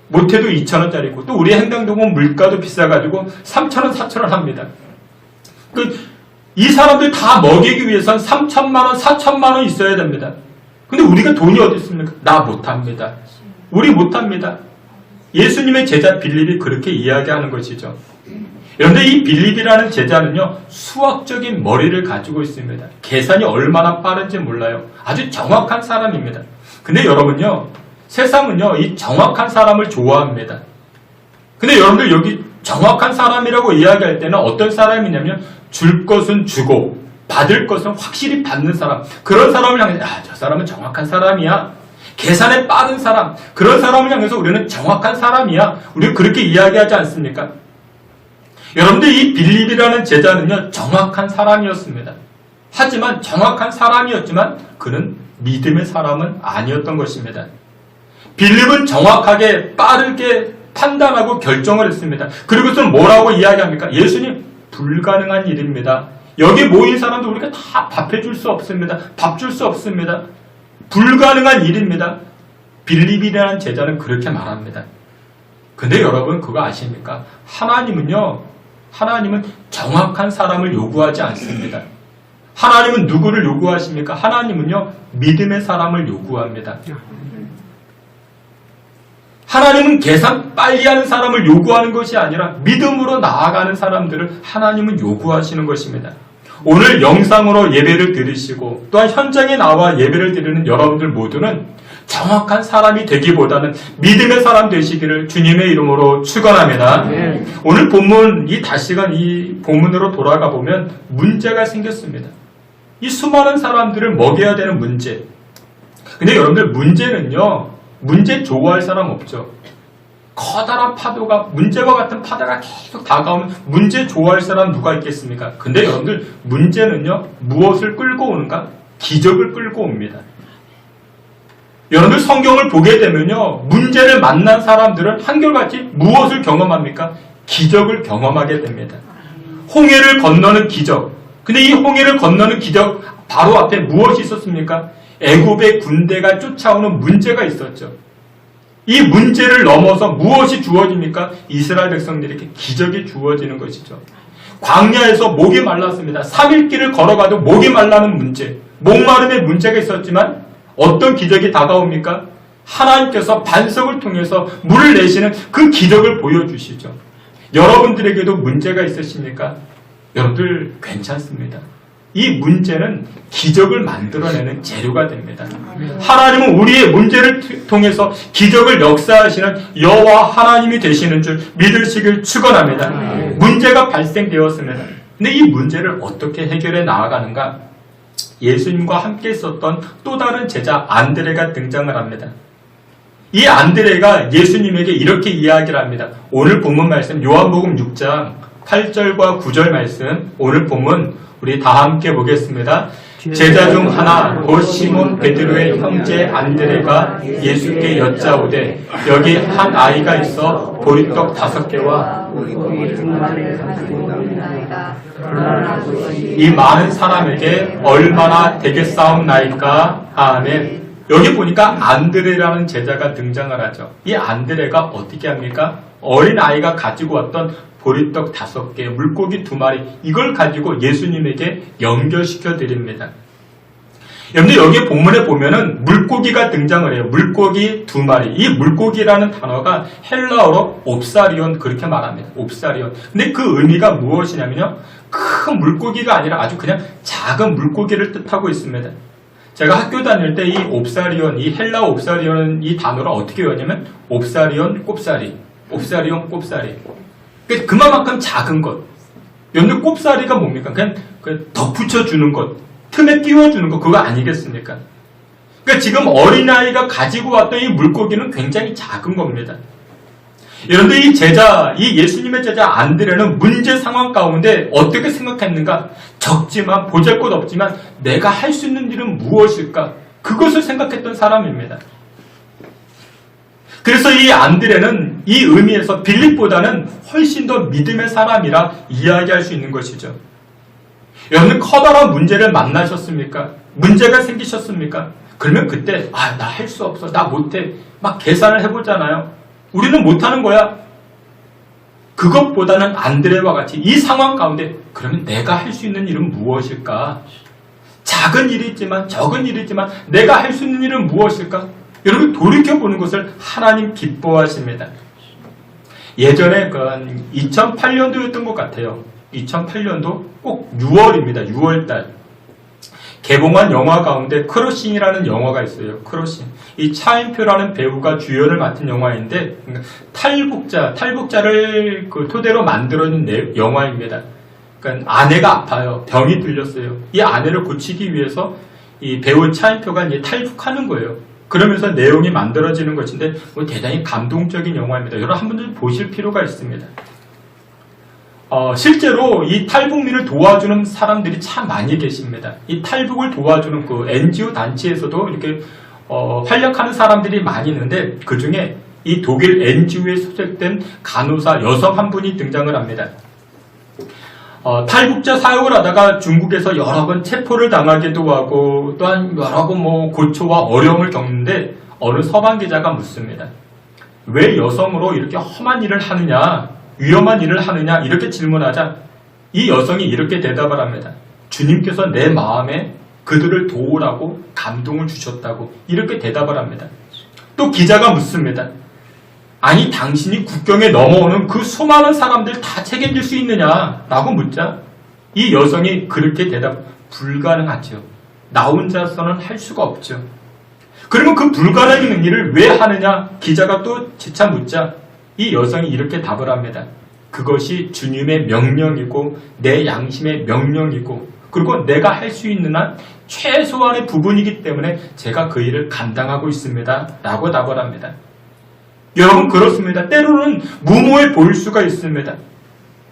못해도 2,000원짜리고 또 우리 행당동은 물가도 비싸가지고 3,000원, 4,000원 합니다. 이 사람들 다 먹이기 위해서는 3,000만 원, 4,000만 원 있어야 됩니다. 근데 우리가 돈이 어디 있습니까? 나 못합니다. 우리 못합니다. 예수님의 제자 빌립이 그렇게 이야기하는 것이죠. 그런데 이 빌립이라는 제자는요, 수학적인 머리를 가지고 있습니다. 계산이 얼마나 빠른지 몰라요. 아주 정확한 사람입니다. 근데 여러분요, 세상은요, 이 정확한 사람을 좋아합니다. 근데 여러분들 여기 정확한 사람이라고 이야기할 때는 어떤 사람이냐면 줄 것은 주고 받을 것은 확실히 받는 사람, 그런 사람을 향해서 저 사람은 정확한 사람이야. 계산에 빠른 사람, 그런 사람을 향해서 우리는 정확한 사람이야. 우리 그렇게 이야기하지 않습니까? 여러분들 이 빌립이라는 제자는요, 정확한 사람이었습니다. 하지만 정확한 사람이었지만 그는 믿음의 사람은 아니었던 것입니다. 빌립은 정확하게 빠르게 판단하고 결정을 했습니다. 그리고서는 뭐라고 이야기합니까? 예수님, 불가능한 일입니다. 여기 모인 사람들 우리가 다 밥해줄 수 없습니다. 밥 줄 수 없습니다. 불가능한 일입니다. 빌립이라는 제자는 그렇게 말합니다. 근데 여러분 그거 아십니까? 하나님은 정확한 사람을 요구하지 않습니다. 하나님은 누구를 요구하십니까? 하나님은요, 믿음의 사람을 요구합니다. 하나님은 계산 빨리 하는 사람을 요구하는 것이 아니라 믿음으로 나아가는 사람들을 하나님은 요구하시는 것입니다. 오늘 영상으로 예배를 드리시고 또한 현장에 나와 예배를 드리는 여러분들 모두는 정확한 사람이 되기보다는 믿음의 사람 되시기를 주님의 이름으로 축원합니다. 오늘 본문 이 다시간 이 본문으로 돌아가 보면 문제가 생겼습니다. 이 수많은 사람들을 먹여야 되는 문제. 근데 여러분들 문제는요, 문제 좋아할 사람 없죠. 커다란 파도가, 문제와 같은 파도가 계속 다가오면 문제 좋아할 사람 누가 있겠습니까? 근데 여러분들 문제는요, 무엇을 끌고 오는가? 기적을 끌고 옵니다. 여러분들 성경을 보게 되면요, 문제를 만난 사람들은 한결같이 무엇을 경험합니까? 기적을 경험하게 됩니다. 홍해를 건너는 기적. 근데 이 홍해를 건너는 기적 바로 앞에 무엇이 있었습니까? 애굽의 군대가 쫓아오는 문제가 있었죠. 이 문제를 넘어서 무엇이 주어집니까? 이스라엘 백성들에게 기적이 주어지는 것이죠. 광야에서 목이 말랐습니다. 3일 길을 걸어가도 목이 말라는 문제, 목마름의 문제가 있었지만 어떤 기적이 다가옵니까? 하나님께서 반석을 통해서 물을 내시는 그 기적을 보여주시죠. 여러분들에게도 문제가 있으십니까? 여러분들 괜찮습니다. 이 문제는 기적을 만들어내는 재료가 됩니다. 하나님은 우리의 문제를 통해서 기적을 역사하시는 여호와 하나님이 되시는 줄 믿으시길 축원합니다. 문제가 발생되었습니다. 근데 이 문제를 어떻게 해결해 나아가는가? 예수님과 함께 있었던 또 다른 제자 안드레가 등장을 합니다. 이 안드레가 예수님에게 이렇게 이야기를 합니다. 오늘 본문 말씀 요한복음 6장 8절과 9절 말씀, 오늘 본문 우리 다 함께 보겠습니다. 제자 중 하나 곧 시몬 베드로의 형제 안드레가 예수께 여짜오되 여기 한 아이가 있어 보리떡 5개와 이 많은 사람에게 얼마나 되겠사옵나이까. 아멘. 여기 보니까 안드레라는 제자가 등장을 하죠. 이 안드레가 어떻게 합니까? 어린 아이가 가지고 왔던 보리떡 5개, 물고기 2마리, 이걸 가지고 예수님에게 연결시켜 드립니다. 여러분들 여기 본문에 보면은 물고기가 등장을 해요. 물고기 2마리. 이 물고기라는 단어가 헬라어로 옵사리온 그렇게 말합니다. 옵사리온. 근데 그 의미가 무엇이냐면요, 큰 물고기가 아니라 아주 그냥 작은 물고기를 뜻하고 있습니다. 제가 학교 다닐 때 이 옵사리온, 이 헬라어 옵사리온 이 단어를 어떻게 외웠냐면 옵사리온 꼽사리, 옵사리온 꼽사리. 그만큼 작은 것. 여러분들 꼽사리가 뭡니까? 그냥 덧붙여 주는 것, 틈에 끼워주는 것, 그거 아니겠습니까? 그러니까 지금 어린아이가 가지고 왔던 이 물고기는 굉장히 작은 겁니다. 여러분들 이 제자, 이 예수님의 제자 안드레는 문제 상황 가운데 어떻게 생각했는가? 적지만, 보잘것없지만 내가 할 수 있는 일은 무엇일까? 그것을 생각했던 사람입니다. 그래서 이 안드레는 이 의미에서 빌립보다는 훨씬 더 믿음의 사람이라 이야기할 수 있는 것이죠. 여러분 커다란 문제를 만나셨습니까? 문제가 생기셨습니까? 그러면 그때 나 할 수 없어, 나 못해, 막 계산을 해보잖아요. 우리는 못하는 거야. 그것보다는 안드레와 같이 이 상황 가운데 그러면 내가 할 수 있는 일은 무엇일까? 작은 일이지만 적은 일이지만 내가 할 수 있는 일은 무엇일까? 여러분 돌이켜보는 것을 하나님 기뻐하십니다. 예전에 2008년도였던 것 같아요. 2008년도 꼭 6월입니다. 6월달 개봉한 영화 가운데 크로싱이라는 영화가 있어요. 크로싱. 이 차인표라는 배우가 주연을 맡은 영화인데 탈북자를 토대로 만들어진 영화입니다. 그러니까 아내가 아파요. 병이 들렸어요. 이 아내를 고치기 위해서 이 배우 차인표가 이제 탈북하는 거예요. 그러면서 내용이 만들어지는 것인데 대단히 감동적인 영화입니다. 여러분 한 번도 보실 필요가 있습니다. 실제로 이 탈북민을 도와주는 사람들이 참 많이 계십니다. 이 탈북을 도와주는 그 NGO 단체에서도 이렇게 활약하는 사람들이 많이 있는데 그 중에 이 독일 NGO에 소속된 간호사 여성 한 분이 등장을 합니다. 탈북자 사역을 하다가 중국에서 여러 번 체포를 당하기도 하고 또한 여러 번 고초와 어려움을 겪는데 어느 서방 기자가 묻습니다. 왜 여성으로 이렇게 험한 일을 하느냐, 위험한 일을 하느냐 이렇게 질문하자 이 여성이 이렇게 대답을 합니다. 주님께서 내 마음에 그들을 도우라고 감동을 주셨다고 이렇게 대답을 합니다. 또 기자가 묻습니다. 아니 당신이 국경에 넘어오는 그 수많은 사람들 다 책임질 수 있느냐라고 묻자 이 여성이 그렇게 불가능하죠. 나 혼자서는 할 수가 없죠. 그러면 그 불가능한 일을 왜 하느냐 기자가 또 재차 묻자 이 여성이 이렇게 답을 합니다. 그것이 주님의 명령이고 내 양심의 명령이고 그리고 내가 할 수 있는 한 최소한의 부분이기 때문에 제가 그 일을 감당하고 있습니다. 라고 답을 합니다. 여러분 그렇습니다. 때로는 무모해 보일 수가 있습니다.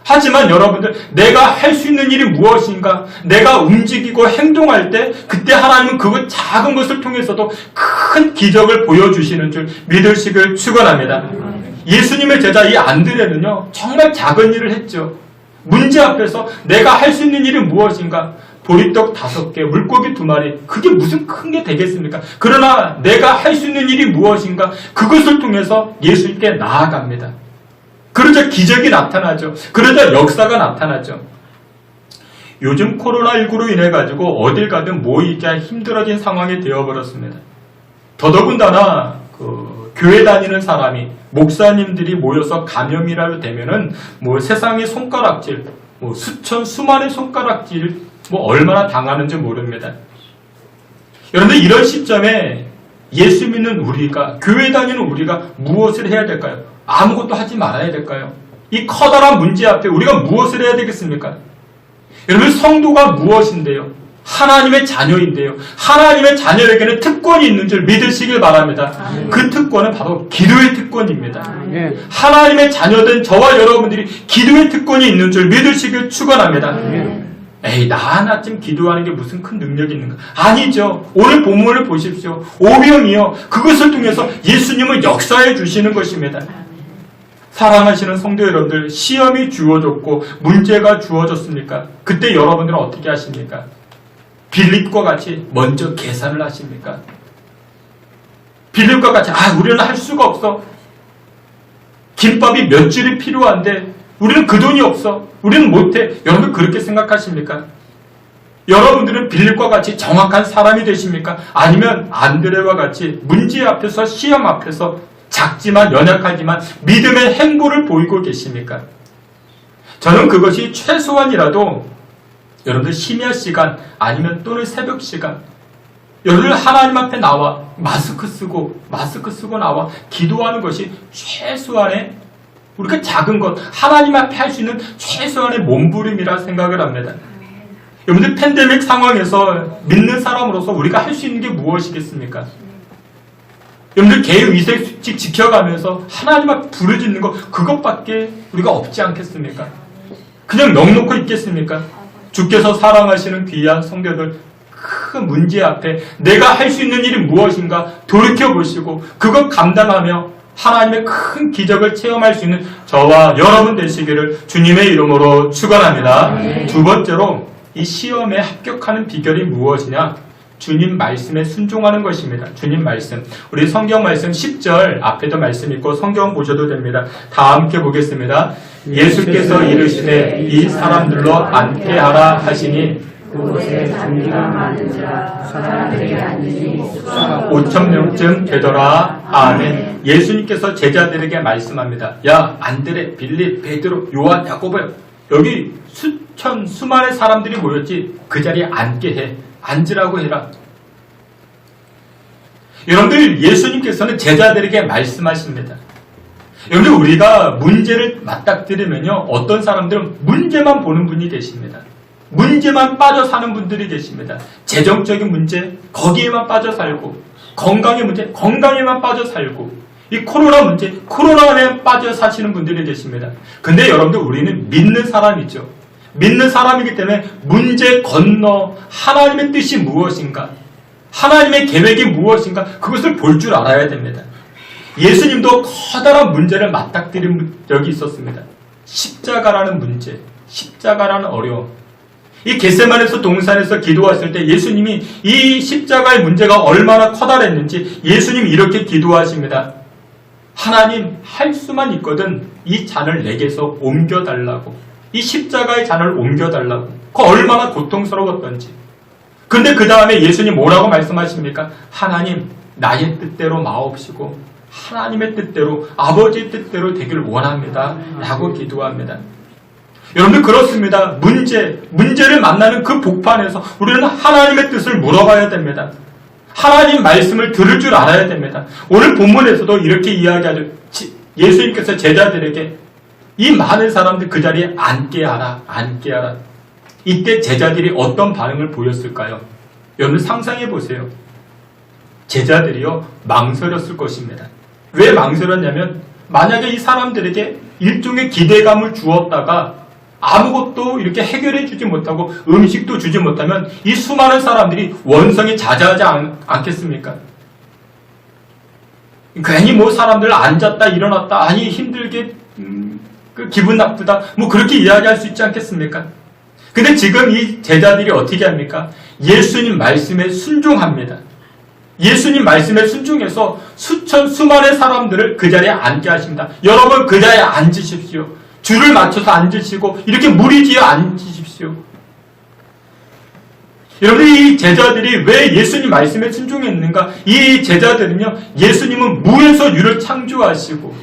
하지만 여러분들 내가 할 수 있는 일이 무엇인가 내가 움직이고 행동할 때 그때 하나님은 그 작은 것을 통해서도 큰 기적을 보여주시는 줄 믿으시길 축원합니다. 예수님의 제자 이 안드레는요 정말 작은 일을 했죠. 문제 앞에서 내가 할 수 있는 일은 무엇인가 보리떡 5개, 물고기 2마리 그게 무슨 큰 게 되겠습니까? 그러나 내가 할 수 있는 일이 무엇인가 그것을 통해서 예수님께 나아갑니다. 그러자 기적이 나타나죠. 그러자 역사가 나타나죠. 요즘 코로나19로 인해 가지고 어딜 가든 모이기가 힘들어진 상황이 되어버렸습니다. 더더군다나 교회 다니는 사람이 목사님들이 모여서 감염이라도 되면은 세상의 손가락질, 수많은 손가락질 얼마나 당하는지 모릅니다. 여러분들 이런 시점에 예수 믿는 우리가 교회 다니는 우리가 무엇을 해야 될까요? 아무것도 하지 말아야 될까요? 이 커다란 문제 앞에 우리가 무엇을 해야 되겠습니까? 여러분 성도가 무엇인데요? 하나님의 자녀인데요. 하나님의 자녀에게는 특권이 있는 줄 믿으시길 바랍니다. 그 특권은 바로 기도의 특권입니다. 하나님의 자녀된 저와 여러분들이 기도의 특권이 있는 줄 믿으시길 축원합니다. 에이 나 하나쯤 기도하는 게 무슨 큰 능력이 있는가? 아니죠. 오늘 본문을 보십시오. 오병이요. 그것을 통해서 예수님은 역사해 주시는 것입니다. 사랑하시는 성도 여러분들 시험이 주어졌고 문제가 주어졌습니까? 그때 여러분들은 어떻게 하십니까? 빌립과 같이 먼저 계산을 하십니까? 빌립과 같이 우리는 할 수가 없어. 김밥이 몇 줄이 필요한데 우리는 그 돈이 없어. 우리는 못해. 여러분 그렇게 생각하십니까? 여러분들은 빌립과 같이 정확한 사람이 되십니까? 아니면 안드레와 같이 문제 앞에서 시험 앞에서 작지만 연약하지만 믿음의 행보를 보이고 계십니까? 저는 그것이 최소한이라도 여러분들 심야 시간 아니면 또는 새벽 시간 여러분들 하나님 앞에 나와 마스크 쓰고 나와 기도하는 것이 최소한의 우리가 작은 것 하나님 앞에 할 수 있는 최소한의 몸부림이라 생각을 합니다. 여러분들 팬데믹 상황에서 믿는 사람으로서 우리가 할 수 있는 게 무엇이겠습니까? 여러분들 개인위생수칙 지켜가면서 하나님 앞에 부르짖는 것 그것밖에 우리가 없지 않겠습니까? 그냥 넉놓고 있겠습니까? 주께서 사랑하시는 귀한 성도들 큰 문제 앞에 내가 할 수 있는 일이 무엇인가 돌이켜보시고 그것 감당하며 하나님의 큰 기적을 체험할 수 있는 저와 여러분 되시기를 주님의 이름으로 축원합니다. 두 번째로 이 시험에 합격하는 비결이 무엇이냐? 주님 말씀에 순종하는 것입니다. 주님 말씀. 우리 성경 말씀 10절 앞에도 말씀 있고 성경 보셔도 됩니다. 다 함께 보겠습니다. 예수께서 이르시되 이 사람들로 앉게 하라 하시니 그곳에 잔디가 많은지라 사람들이 앉으니 5,000명쯤 되더라. 아멘. 예수님께서 제자들에게 말씀합니다. 야 안드레, 빌립, 베드로, 요한, 야고보 여기 수많은 사람들이 모였지 그 자리에 앉게 해. 앉으라고 해라. 여러분들 예수님께서는 제자들에게 말씀하십니다. 여러분들 우리가 문제를 맞닥뜨리면요 어떤 사람들은 문제만 보는 분이 계십니다. 문제만 빠져 사는 분들이 계십니다. 재정적인 문제 거기에만 빠져 살고 건강의 문제, 건강에만 빠져 살고, 이 코로나 문제, 코로나에 빠져 사시는 분들이 계십니다. 근데 여러분들 우리는 믿는 사람이죠. 믿는 사람이기 때문에 문제 건너 하나님의 뜻이 무엇인가, 하나님의 계획이 무엇인가, 그것을 볼 줄 알아야 됩니다. 예수님도 커다란 문제를 맞닥뜨린 적이 있었습니다. 십자가라는 문제, 십자가라는 어려움. 이 겟세마네에서 동산에서 기도했을 때 예수님이 이 십자가의 문제가 얼마나 커다랬는지 예수님이 이렇게 기도하십니다. 하나님, 할 수만 있거든 이 잔을 내게서 옮겨달라고. 이 십자가의 잔을 옮겨달라고. 그 얼마나 고통스러웠던지. 근데 그 다음에 예수님 뭐라고 말씀하십니까? 하나님, 나의 뜻대로 마옵시고 하나님의 뜻대로, 아버지의 뜻대로 되길 원합니다 라고 기도합니다. 여러분들 그렇습니다. 문제를 만나는 그 복판에서 우리는 하나님의 뜻을 물어봐야 됩니다. 하나님 말씀을 들을 줄 알아야 됩니다. 오늘 본문에서도 이렇게 이야기하죠. 예수님께서 제자들에게 이 많은 사람들 그 자리에 앉게 하라, 앉게 하라. 이때 제자들이 어떤 반응을 보였을까요? 여러분 상상해 보세요. 제자들이요, 망설였을 것입니다. 왜 망설였냐면 만약에 이 사람들에게 일종의 기대감을 주었다가 아무것도 이렇게 해결해 주지 못하고 음식도 주지 못하면 이 수많은 사람들이 원성이 자자하지 않겠습니까? 괜히 뭐 사람들 앉았다 일어났다, 아니 힘들게 기분 나쁘다, 뭐 그렇게 이야기할 수 있지 않겠습니까? 근데 지금 이 제자들이 어떻게 합니까? 예수님 말씀에 순종합니다. 예수님 말씀에 순종해서 수많은 사람들을 그 자리에 앉게 하십니다. 여러분 그 자리에 앉으십시오. 줄을 맞춰서 앉으시고 이렇게 무리 뒤에 앉으십시오. 여러분 이 제자들이 왜 예수님 말씀에 순종했는가? 이 제자들은요, 예수님은 무에서 유를 창조하시고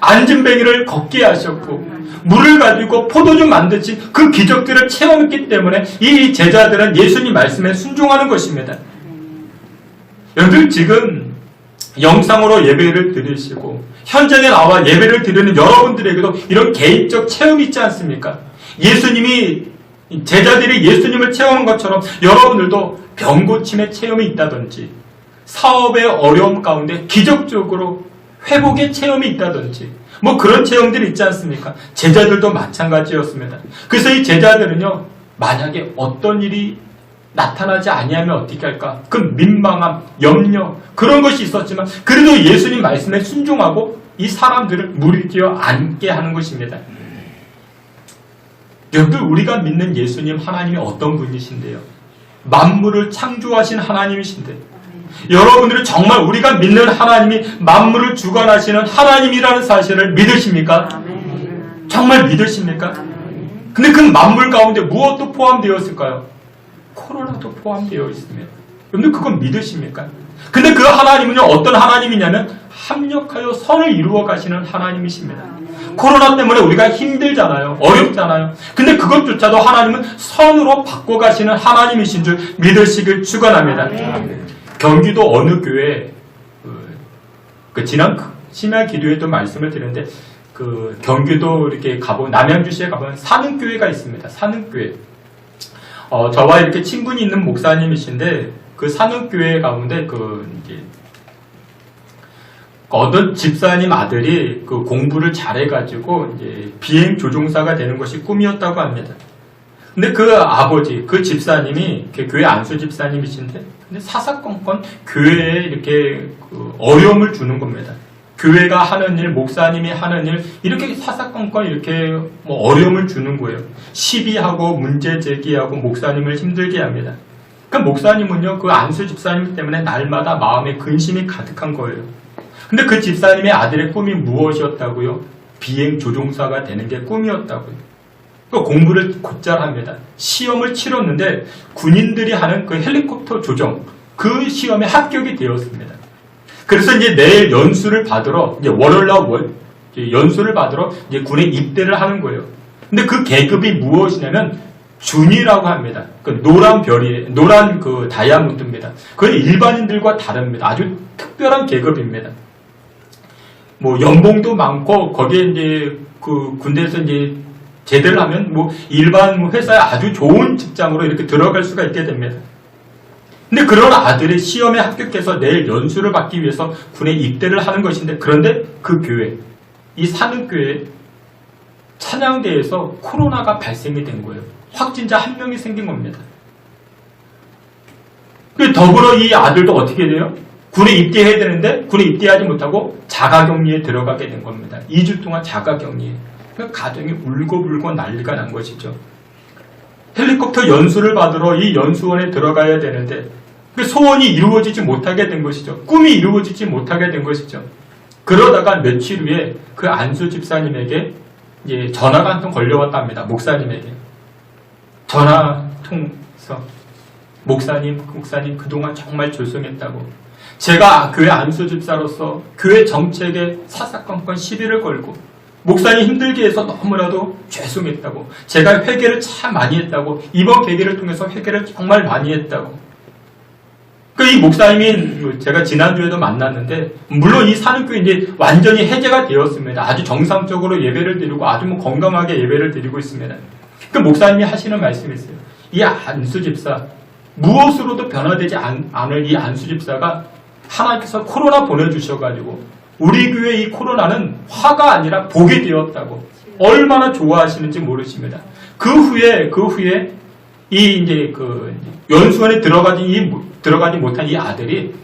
안진뱅이를 걷게 하셨고 물을 가지고 포도주 만드신 그 기적들을 체험했기 때문에 이 제자들은 예수님 말씀에 순종하는 것입니다. 여러분들 지금 영상으로 예배를 드리시고 현장에 나와 예배를 드리는 여러분들에게도 이런 개인적 체험이 있지 않습니까? 제자들이 예수님을 체험한 것처럼 여러분들도 병고침의 체험이 있다든지 사업의 어려움 가운데 기적적으로 회복의 체험이 있다든지 뭐 그런 체험들이 있지 않습니까? 제자들도 마찬가지였습니다. 그래서 이 제자들은요, 만약에 어떤 일이 나타나지 아니하면 어떻게 할까? 그 민망함, 염려 그런 것이 있었지만 그래도 예수님 말씀에 순종하고 이 사람들을 무리 뒤에 앉게 하는 것입니다. 여러분들 우리가 믿는 예수님 하나님이 어떤 분이신데요? 만물을 창조하신 하나님이신데 여러분들은 정말 우리가 믿는 하나님이 만물을 주관하시는 하나님이라는 사실을 믿으십니까? 정말 믿으십니까? 근데 그 만물 가운데 무엇도 포함되어 있을까요? 코로나도 포함되어 있습니다. 여러분들 그건 믿으십니까? 근데 그 하나님은요, 어떤 하나님이냐면 합력하여 선을 이루어 가시는 하나님이십니다. 코로나 때문에 우리가 힘들잖아요. 어렵잖아요. 근데 그것조차도 하나님은 선으로 바꿔가시는 하나님이신 줄 믿으시길 축원합니다. 경기도 어느 교회, 지난 심야 기도에도 말씀을 드렸는데, 경기도 이렇게 남양주시에 가보면 사능교회가 있습니다. 사능교회. 저와 이렇게 친분이 있는 목사님이신데, 그 사능교회 가운데, 어떤 집사님 아들이 공부를 잘해가지고, 이제 비행 조종사가 되는 것이 꿈이었다고 합니다. 근데 그 아버지, 그 집사님이, 교회 안수 집사님이신데, 근데 사사건건 교회에 이렇게 어려움을 주는 겁니다. 교회가 하는 일, 목사님이 하는 일, 이렇게 사사건건 이렇게 어려움을 주는 거예요. 시비하고 문제 제기하고 목사님을 힘들게 합니다. 그 목사님은요, 그 안수 집사님 때문에 날마다 마음에 근심이 가득한 거예요. 근데 그 집사님의 아들의 꿈이 무엇이었다고요? 비행 조종사가 되는 게 꿈이었다고요. 공부를 곧잘 합니다. 시험을 치렀는데 군인들이 하는 그 헬리콥터 조종, 그 시험에 합격이 되었습니다. 그래서 이제 내일 연수를 받으러, 이제 월요일날 연수를 받으러 이제 군에 입대를 하는 거예요. 근데 그 계급이 무엇이냐면 준이라고 합니다. 그 노란 별이, 노란 그 다이아몬드입니다. 그건 일반인들과 다릅니다. 아주 특별한 계급입니다. 연봉도 많고, 거기에 이제 그 군대에서 이제 제대를 하면 일반 회사에 아주 좋은 직장으로 이렇게 들어갈 수가 있게 됩니다. 근데 그런 아들이 시험에 합격해서 내일 연수를 받기 위해서 군에 입대를 하는 것인데, 그런데 그 교회, 이 사는교회 찬양대에서 코로나가 발생이 된 거예요. 확진자 1명이 생긴 겁니다. 더불어 이 아들도 어떻게 돼요? 군에 입대해야 되는데 군에 입대하지 못하고 자가격리에 들어가게 된 겁니다. 2주 동안 자가격리에. 가정이 울고불고 난리가 난 것이죠. 헬리콥터 연수를 받으러 이 연수원에 들어가야 되는데 소원이 이루어지지 못하게 된 것이죠. 꿈이 이루어지지 못하게 된 것이죠. 그러다가 며칠 후에 그 안수 집사님에게 전화가 한 통 걸려왔답니다. 목사님에게. 전화통에서 목사님 그동안 정말 죄송했다고. 제가 교회 안수 집사로서 교회 정책에 사사건건 시비를 걸고 목사님 힘들게 해서 너무나도 죄송했다고. 제가 회개를 참 많이 했다고. 이번 계기를 통해서 회개를 정말 많이 했다고. 이 목사님이 제가 지난주에도 만났는데, 물론 이 사는교회 이제 완전히 해제가 되었습니다. 아주 정상적으로 예배를 드리고 아주 건강하게 예배를 드리고 있습니다. 그 목사님이 하시는 말씀이 있어요. 이 안수 집사, 무엇으로도 변화되지 않을 이 안수 집사가 하나님께서 코로나 보내주셔가지고 우리 교회 이 코로나는 화가 아니라 복이 되었다고. 얼마나 좋아하시는지 모르십니다. 그 후에 연수원에 들어가지 못한 이 아들이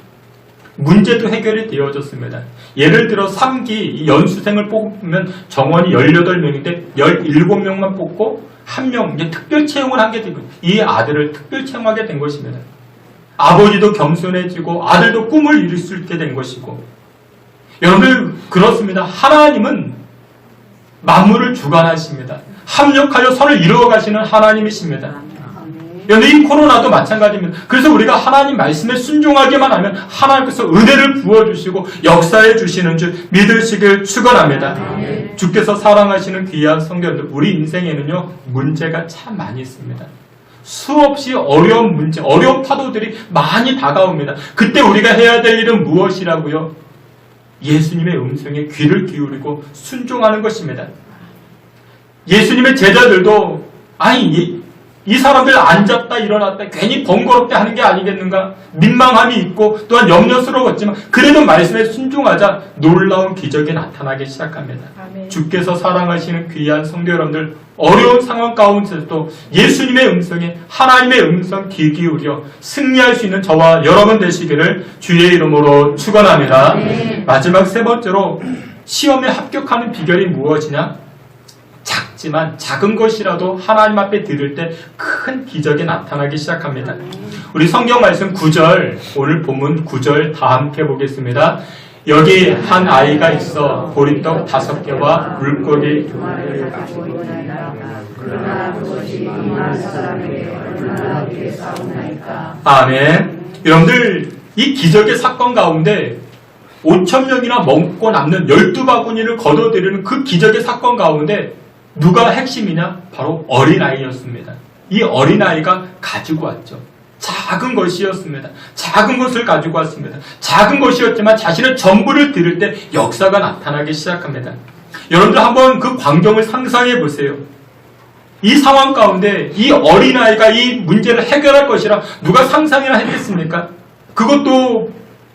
문제도 해결이 되어졌습니다. 예를 들어 3기 연수생을 뽑으면 정원이 18명인데 17명만 뽑고 1명 특별 채용을 하게 되고 이 아들을 특별 채용하게 된 것입니다. 아버지도 겸손해지고 아들도 꿈을 이룰 수 있게 된 것이고. 여러분들 그렇습니다. 하나님은 만물을 주관하십니다. 합력하여 선을 이루어 가시는 하나님이십니다. 여러분 이 코로나도 마찬가지입니다. 그래서 우리가 하나님 말씀에 순종하기만 하면 하나님께서 은혜를 부어주시고 역사해 주시는 줄 믿으시길 축원합니다. 주께서 사랑하시는 귀한 성도들, 우리 인생에는요 문제가 참 많이 있습니다. 수없이 어려운 문제, 어려운 파도들이 많이 다가옵니다. 그때 우리가 해야 될 일은 무엇이라고요? 예수님의 음성에 귀를 기울이고 순종하는 것입니다. 예수님의 제자들도 이 사람들 앉았다 일어났다 괜히 번거롭게 하는 게 아니겠는가? 민망함이 있고 또한 염려스러웠지만 그래도 말씀에 순종하자 놀라운 기적이 나타나기 시작합니다. 아멘. 주께서 사랑하시는 귀한 성도 여러분들, 어려운 상황 가운데서도 예수님의 음성에 하나님의 음성 귀 기울여 승리할 수 있는 저와 여러분 되시기를 주의 이름으로 축원합니다. 마지막 세 번째로 시험에 합격하는 비결이 무엇이냐? 작지만 작은 것이라도 하나님 앞에 드릴 때 큰 기적이 나타나기 시작합니다. 우리 성경 말씀 9절, 오늘 본문 9절 다 함께 보겠습니다. 여기 한 아이가 있어 보리떡 5개와 물고기 2마리를 가지고 있나이다. 그러나 그것이 이만 사람에게 얼마나 되사옵나이까. 아멘. 여러분들 이 기적의 사건 가운데 5,000명이나 먹고 남는 12바구니를 거둬들이는 그 기적의 사건 가운데 누가 핵심이냐? 바로 어린아이였습니다. 이 어린아이가 가지고 왔죠. 작은 것이었습니다. 작은 것을 가지고 왔습니다. 작은 것이었지만 자신의 전부를 드릴 때 역사가 나타나기 시작합니다. 여러분들 한번 그 광경을 상상해 보세요. 이 상황 가운데 이 어린아이가 이 문제를 해결할 것이라 누가 상상이나 했겠습니까? 그것도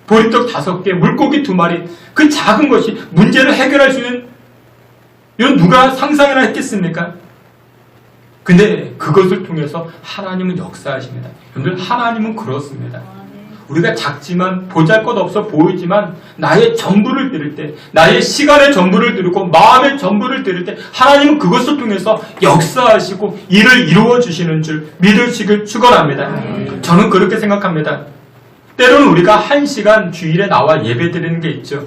보리떡 5개, 물고기 2마리, 그 작은 것이 문제를 해결할 수 있는, 이런 누가 상상이나 했겠습니까? 근데 그것을 통해서 하나님은 역사하십니다. 여러분들 하나님은 그렇습니다. 우리가 작지만 보잘것없어 보이지만 나의 전부를 드릴 때, 나의 시간의 전부를 드리고 마음의 전부를 드릴 때 하나님은 그것을 통해서 역사하시고 일을 이루어 주시는 줄 믿으시길 축원합니다. 저는 그렇게 생각합니다. 때로는 우리가 1시간 주일에 나와 예배 드리는 게 있죠.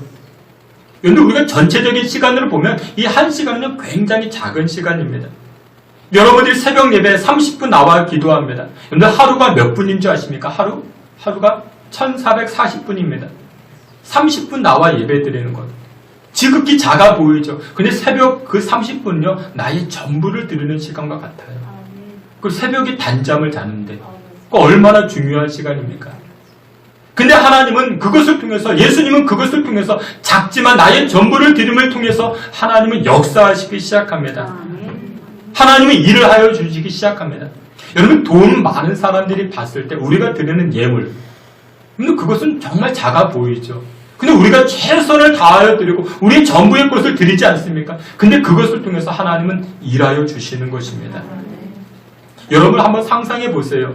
그런데 우리가 전체적인 시간으로 보면 이 1시간은 굉장히 작은 시간입니다. 여러분들이 새벽 예배 30분 나와 기도합니다. 그런데 하루가 몇 분인 줄 아십니까? 하루가 1440분입니다. 30분 나와 예배 드리는 것. 지극히 작아 보이죠. 근데 새벽 그 30분은요, 나의 전부를 드리는 시간과 같아요. 그 새벽에 단잠을 자는데, 그 얼마나 중요한 시간입니까? 근데 하나님은 그것을 통해서, 예수님은 그것을 통해서 작지만 나의 전부를 드림을 통해서 하나님은 역사하시기 시작합니다. 하나님은 일을 하여 주시기 시작합니다. 여러분, 돈 많은 사람들이 봤을 때 우리가 드리는 예물, 근데 그것은 정말 작아 보이죠. 근데 우리가 최선을 다하여 드리고 우리 전부의 것을 드리지 않습니까? 근데 그것을 통해서 하나님은 일하여 주시는 것입니다. 여러분 한번 상상해 보세요.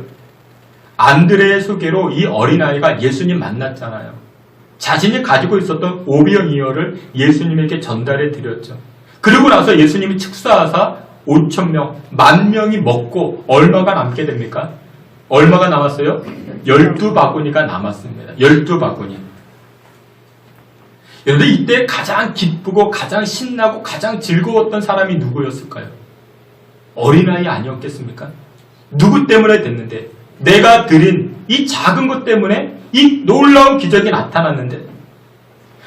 안드레의 소개로 이 어린아이가 예수님 만났잖아요. 자신이 가지고 있었던 오병이어를 예수님에게 전달해 드렸죠. 그리고 나서 예수님이 축사하사 5,000명, 10,000명이 먹고 얼마가 남게 됩니까? 얼마가 남았어요? 12바구니가 남았습니다. 12바구니. 여러분, 이때 가장 기쁘고 가장 신나고 가장 즐거웠던 사람이 누구였을까요? 어린아이 아니었겠습니까? 누구 때문에 됐는데? 내가 드린 이 작은 것 때문에 이 놀라운 기적이 나타났는데,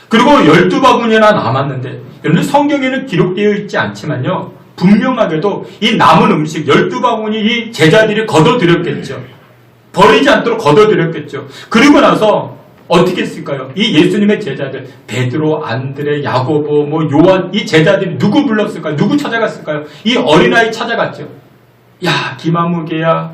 그리고 12바구니나 남았는데, 여러분 성경에는 기록되어 있지 않지만요, 분명하게도 이 남은 음식 12바구니 이 제자들이 걷어들였겠죠. 버리지 않도록 걷어들였겠죠. 그리고 나서 어떻게 했을까요? 이 예수님의 제자들, 베드로, 안드레, 야고보, 요한, 이 제자들이 누구 불렀을까요? 누구 찾아갔을까요? 이 어린아이 찾아갔죠. 야, 김아무개야,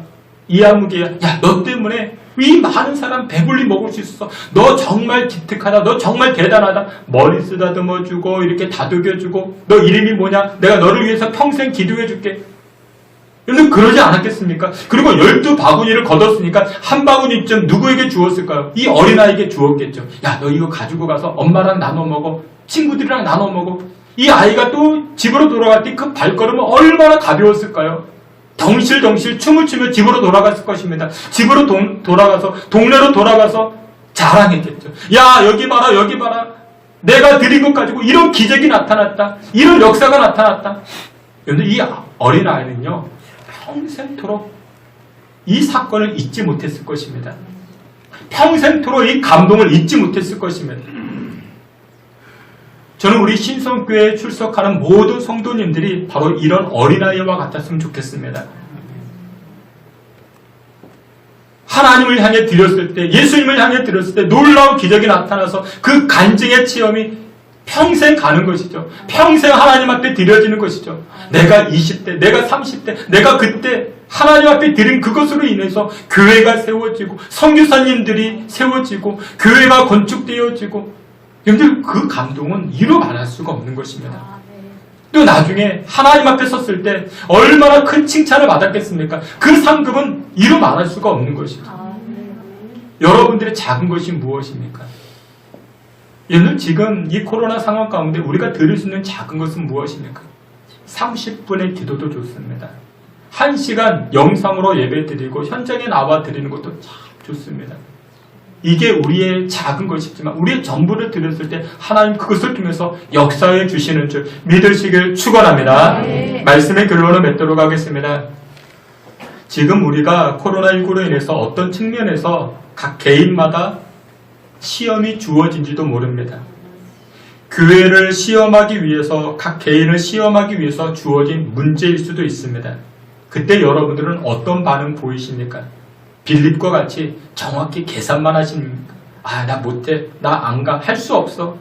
이아무개야, 야, 너 때문에 이 많은 사람 배불리 먹을 수 있어. 너 정말 기특하다. 너 정말 대단하다. 머리 쓰다듬어주고 이렇게 다독여주고, 너 이름이 뭐냐? 내가 너를 위해서 평생 기도해줄게. 여러분 그러지 않았겠습니까? 그리고 12바구니를 걷었으니까 한 바구니쯤 누구에게 주었을까요? 이 어린아이에게 주었겠죠. 야, 너 이거 가지고 가서 엄마랑 나눠 먹어. 친구들이랑 나눠 먹어. 이 아이가 또 집으로 돌아갈 때 그 발걸음은 얼마나 가벼웠을까요? 덩실덩실 춤을 추며 집으로 돌아갔을 것입니다. 집으로 돌아가서, 동네로 돌아가서 자랑했겠죠. 야, 여기 봐라, 여기 봐라. 내가 드린 것 가지고 이런 기적이 나타났다. 이런 역사가 나타났다. 그런데 이 어린아이는요, 평생토록 이 사건을 잊지 못했을 것입니다. 평생토록 이 감동을 잊지 못했을 것입니다. 저는 우리 신성교회에 출석하는 모든 성도님들이 바로 이런 어린아이와 같았으면 좋겠습니다. 하나님을 향해 드렸을 때, 예수님을 향해 드렸을 때 놀라운 기적이 나타나서 그 간증의 체험이 평생 가는 것이죠. 평생 하나님 앞에 드려지는 것이죠. 내가 20대, 내가 30대, 내가 그때 하나님 앞에 드린 그것으로 인해서 교회가 세워지고 선교사님들이 세워지고 교회가 건축되어지고, 여러분들 그 감동은 이루 말할 수가 없는 것입니다. 또 나중에 하나님 앞에 섰을 때 얼마나 큰 칭찬을 받았겠습니까? 그 상급은 이루 말할 수가 없는 것이죠. 여러분들의 작은 것이 무엇입니까? 여러분 지금 이 코로나 상황 가운데 우리가 드릴 수 있는 작은 것은 무엇입니까? 30분의 기도도 좋습니다. 1시간 영상으로 예배 드리고 현장에 나와 드리는 것도 참 좋습니다. 이게 우리의 작은 것이지만 우리의 전부를 드렸을 때 하나님 그것을 통해서 역사해 주시는 줄 믿으시길 축원합니다. 네. 말씀의 결론을 맺도록 하겠습니다. 지금 우리가 코로나19로 인해서 어떤 측면에서 각 개인마다 시험이 주어진지도 모릅니다. 교회를 시험하기 위해서, 각 개인을 시험하기 위해서 주어진 문제일 수도 있습니다. 그때 여러분들은 어떤 반응 보이십니까? 빌립과 같이 정확히 계산만 하십니까? 아, 나 못해, 나 안 가, 할 수 없어.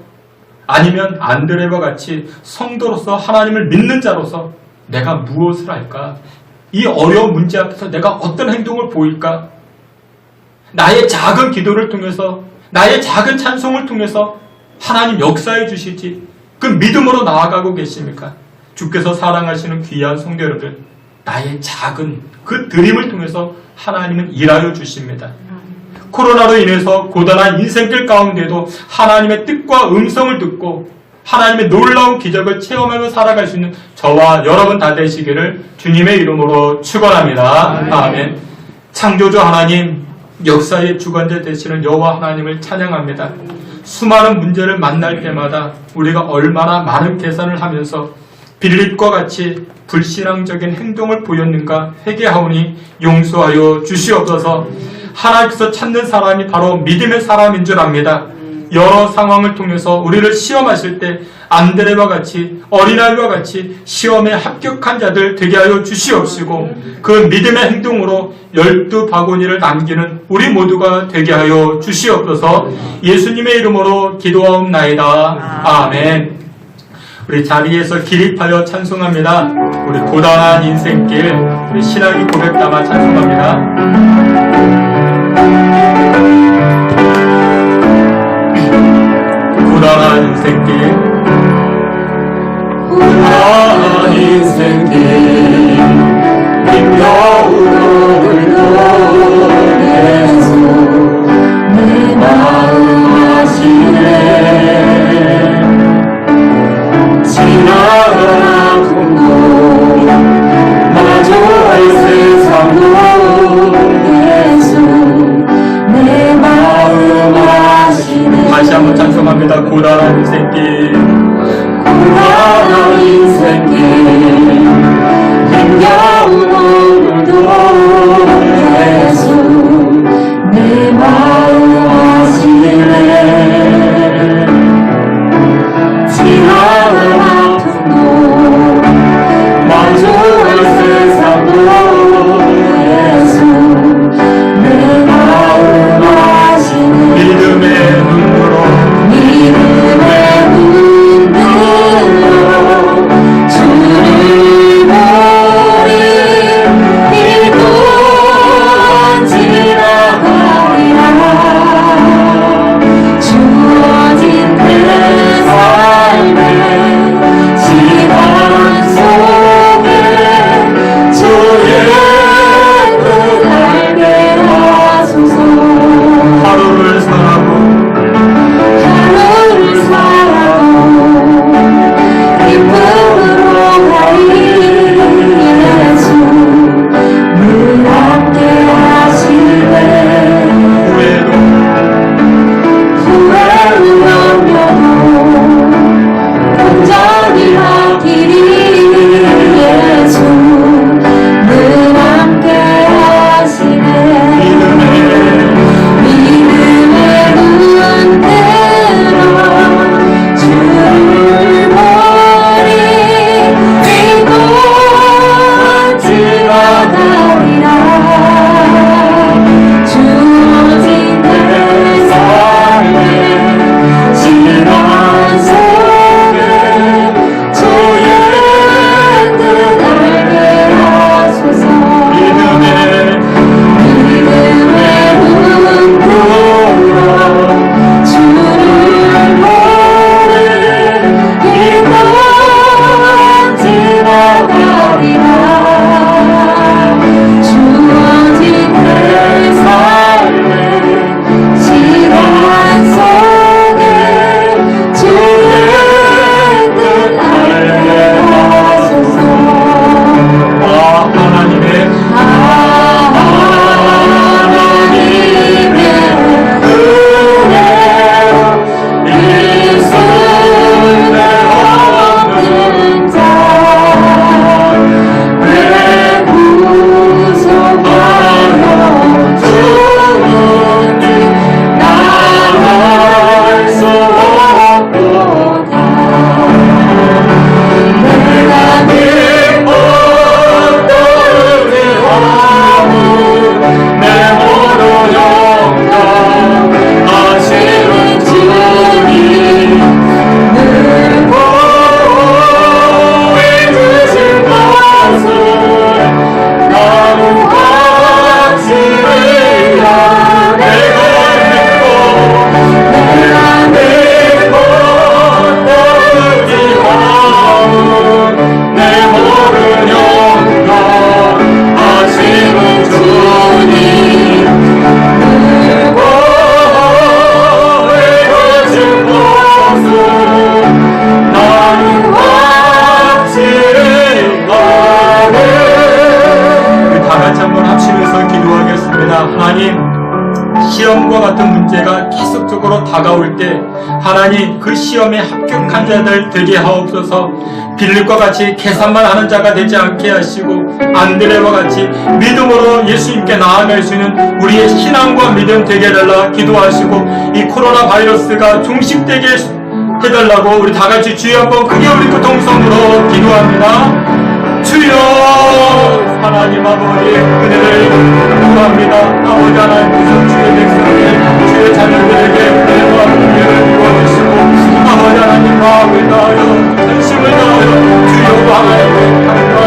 아니면 안드레와 같이 성도로서 하나님을 믿는 자로서 내가 무엇을 할까? 이 어려운 문제 앞에서 내가 어떤 행동을 보일까? 나의 작은 기도를 통해서, 나의 작은 찬송을 통해서 하나님 역사해 주실지 그 믿음으로 나아가고 계십니까? 주께서 사랑하시는 귀한 성도 여러분, 나의 작은 그 드림을 통해서 하나님은 일하여 주십니다. 코로나로 인해서 고단한 인생길 가운데도 하나님의 뜻과 음성을 듣고 하나님의 놀라운 기적을 체험하며 살아갈 수 있는 저와 여러분 다 되시기를 주님의 이름으로 축원합니다. 아멘. 창조주 하나님, 역사의 주관자 되시는 여호와 하나님을 찬양합니다. 수많은 문제를 만날 때마다 우리가 얼마나 많은 계산을 하면서 빌립과 같이 불신앙적인 행동을 보였는가 회개하오니 용서하여 주시옵소서. 하나님께서 찾는 사람이 바로 믿음의 사람인 줄 압니다. 여러 상황을 통해서 우리를 시험하실 때 안드레와 같이, 어린아이와 같이 시험에 합격한 자들 되게 하여 주시옵시고 그 믿음의 행동으로 12바구니를 남기는 우리 모두가 되게 하여 주시옵소서. 예수님의 이름으로 기도하옵나이다. 아멘. 우리 자리에서 기립하여 찬송합니다. 우리 고단한 인생길 우리 신앙의 고백 담아 찬송합니다. 고단한 인생길 고단한 인생길 힘겨운 오늘도 내 마음 아시네 지나간 아픔도 마주할 세상도 예수 내 마음 아시네. 다시 한번 찬송합니다. 고단한 인생길 고단한 인생길 힘겨운 오늘도 예수 내 마음 아시네 지나간 아픔도 마주할 세상도 예수 내 마음 아시네 믿음의 눈으로 주를 보리 이 또한 지나가리라 주어진 그 삶의 시간 속에 주의 뜻 알게 하소서 하루를 살아도 기쁨으로 가리 예수 늘 함께 하시네 후회는 염려도 온전히 하기리 예수 늘 함께 하시네 믿음의 눈 들어 주를 보리 이 또한 지나가리라 주어진 내 삶의 시간 속에 주의 뜻 알게 하소서 믿음의 눈 들어 주를 보리 이 또한 지나가리라 주어진 내 삶의 시간 속에 주의 뜻 알게 하소서 하나님의 은혜로 일순에 없는 자 내 구속하여 주는지 나갈 수 없도다 내가 기뻤던 은혜와는 내 모든 영광 하시는 주님 늘 보여주신 것을 나는 확실히야 내가 믿었던 의지와는 내 모든 영광 하시는 주님 늘 보여주신 것을 나는 확실히 아네. 다 같이 한번 합심해서 기도하겠습니다. 하나님, 시험과 같은 문제가 계속적으로 다가올 때 하나님 그 시험에 합격한 자들 되게 하옵소서. 빌립과 같이 계산만 하는 자가 되지 않게 하시고 안드레와 같이 믿음으로 예수님께 나아갈 수 있는 우리의 신앙과 믿음 되게 해달라 기도하시고 이 코로나 바이러스가 종식되게 해달라고 우리 다 같이 주여 한번 크게 우리 동성으로 기도합니다. 주여 하나님 아버지 은혜를 구합니다. 아버지 하나님 무슨 주의 백성에게 주의 자녀들에게 은혜와 은혜를 부어주시고 아버지 하나님 마음을 다하여 전심을 다하여 주여 하나님의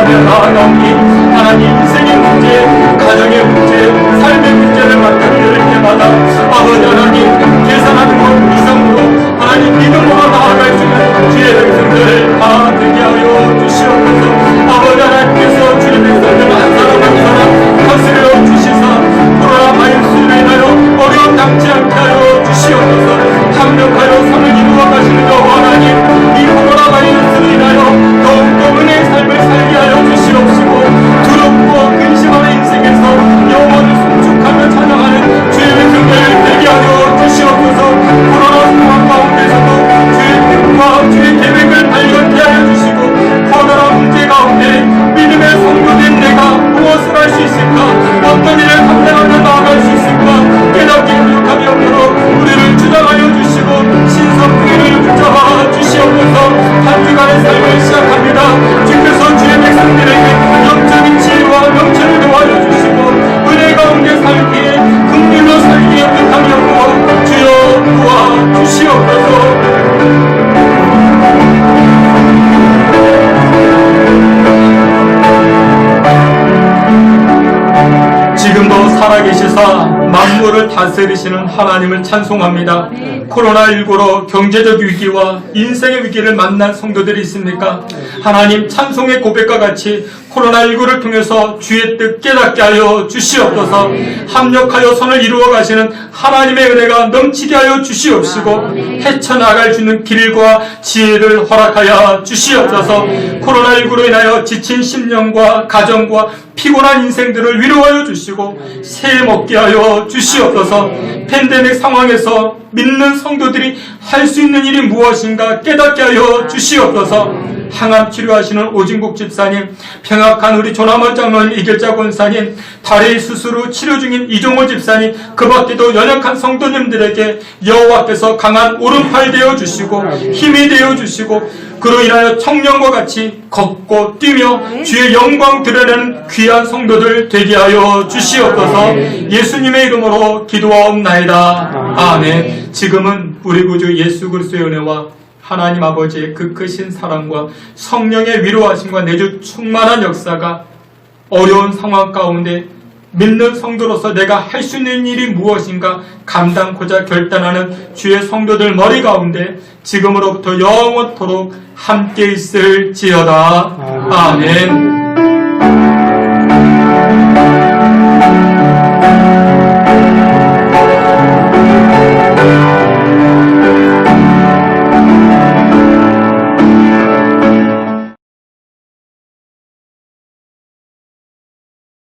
기도하며 나아가오니 하나님 인생의 문제, 가정의 문제, 삶의 문제를 맡아드릴 때마다 아버지 하나님 계산하는 것 이상으로 하나님 믿음으로 나아갈 수 있는 주의 백성들을 다 되게 하여 주시옵소서. 아버지 하나님께서 주의 백성들 한 사람 한 사람 다스려 주시사 코로나 바이러스로 인하여 어려움 당치 않게 하여 주시옵소서. 강력하여 삶을 이루어 가시는 여호와 하나님, 이 코로나 바이러스로 인하여 더욱더 은혜의 삶을 살게 하여 주시옵시고 두렵고 근심하는 인생에서 영원을 송축하며 찬양하는 주의 백성들 되게 하여 주시옵소서. 코로나 상황 가운데서도 주의 뜻과 주의 계획을 발견케 하여 주시고 코로나 문제 가운데 믿음의 성도된 내가 무엇을 할 수 있을까, 어떤 일을 감당하며 나아갈 수 있을까 깨닫게 교육하며 영으로 우리를 주장하여 주시고 신성품을 붙잡아 주시옵소서. 한 주간의 삶을 시작합니다. 주께서 주의 백성들에게 영적인 지혜와 명철을 도와여 주시고 은혜 가운데 살기에 긍휼로 살기에 부탁하며 주여 도와 주시옵소서. 지금도 살아계시사 만물을 다스리시는 하나님을 찬송합니다. 코로나19로 경제적 위기와 인생의 위기를 만난 성도들이 있습니까? 하나님 찬송의 고백과 같이 코로나19를 통해서 주의 뜻 깨닫게 하여 주시옵소서. 합력하여 선을 이루어 가시는 하나님의 은혜가 넘치게 하여 주시옵시고 헤쳐나갈 수 있는 길과 지혜를 허락하여 주시옵소서. 코로나19로 인하여 지친 심령과 가정과 피곤한 인생들을 위로하여 주시고 새 먹게 하여 주시옵소서. 팬데믹 상황에서 믿는 성도들이 할 수 있는 일이 무엇인가 깨닫게 하여 주시옵소서. 항암 치료하시는 오진국 집사님, 평학한 우리 조남원 장로님, 이길자 권사님, 다리 수술 후 치료 중인 이종호 집사님, 그 밖에도 연약한 성도님들에게 여호와께서 강한 오른팔 되어 주시고 힘이 되어 주시고 그로 인하여 청년과 같이 걷고 뛰며 주의 영광 드러내는 귀한 성도들 되게 하여 주시옵소서. 예수님의 이름으로 기도하옵나이다. 아멘. 지금은 우리 구주 예수 그리스도의 은혜와 하나님 아버지의 그 크신 사랑과 성령의 위로하심과 내주 충만한 역사가 어려운 상황 가운데 믿는 성도로서 내가 할 수 있는 일이 무엇인가 감당코자 결단하는 주의 성도들 머리 가운데 지금으로부터 영원토록 함께 있을지어다. 아멘.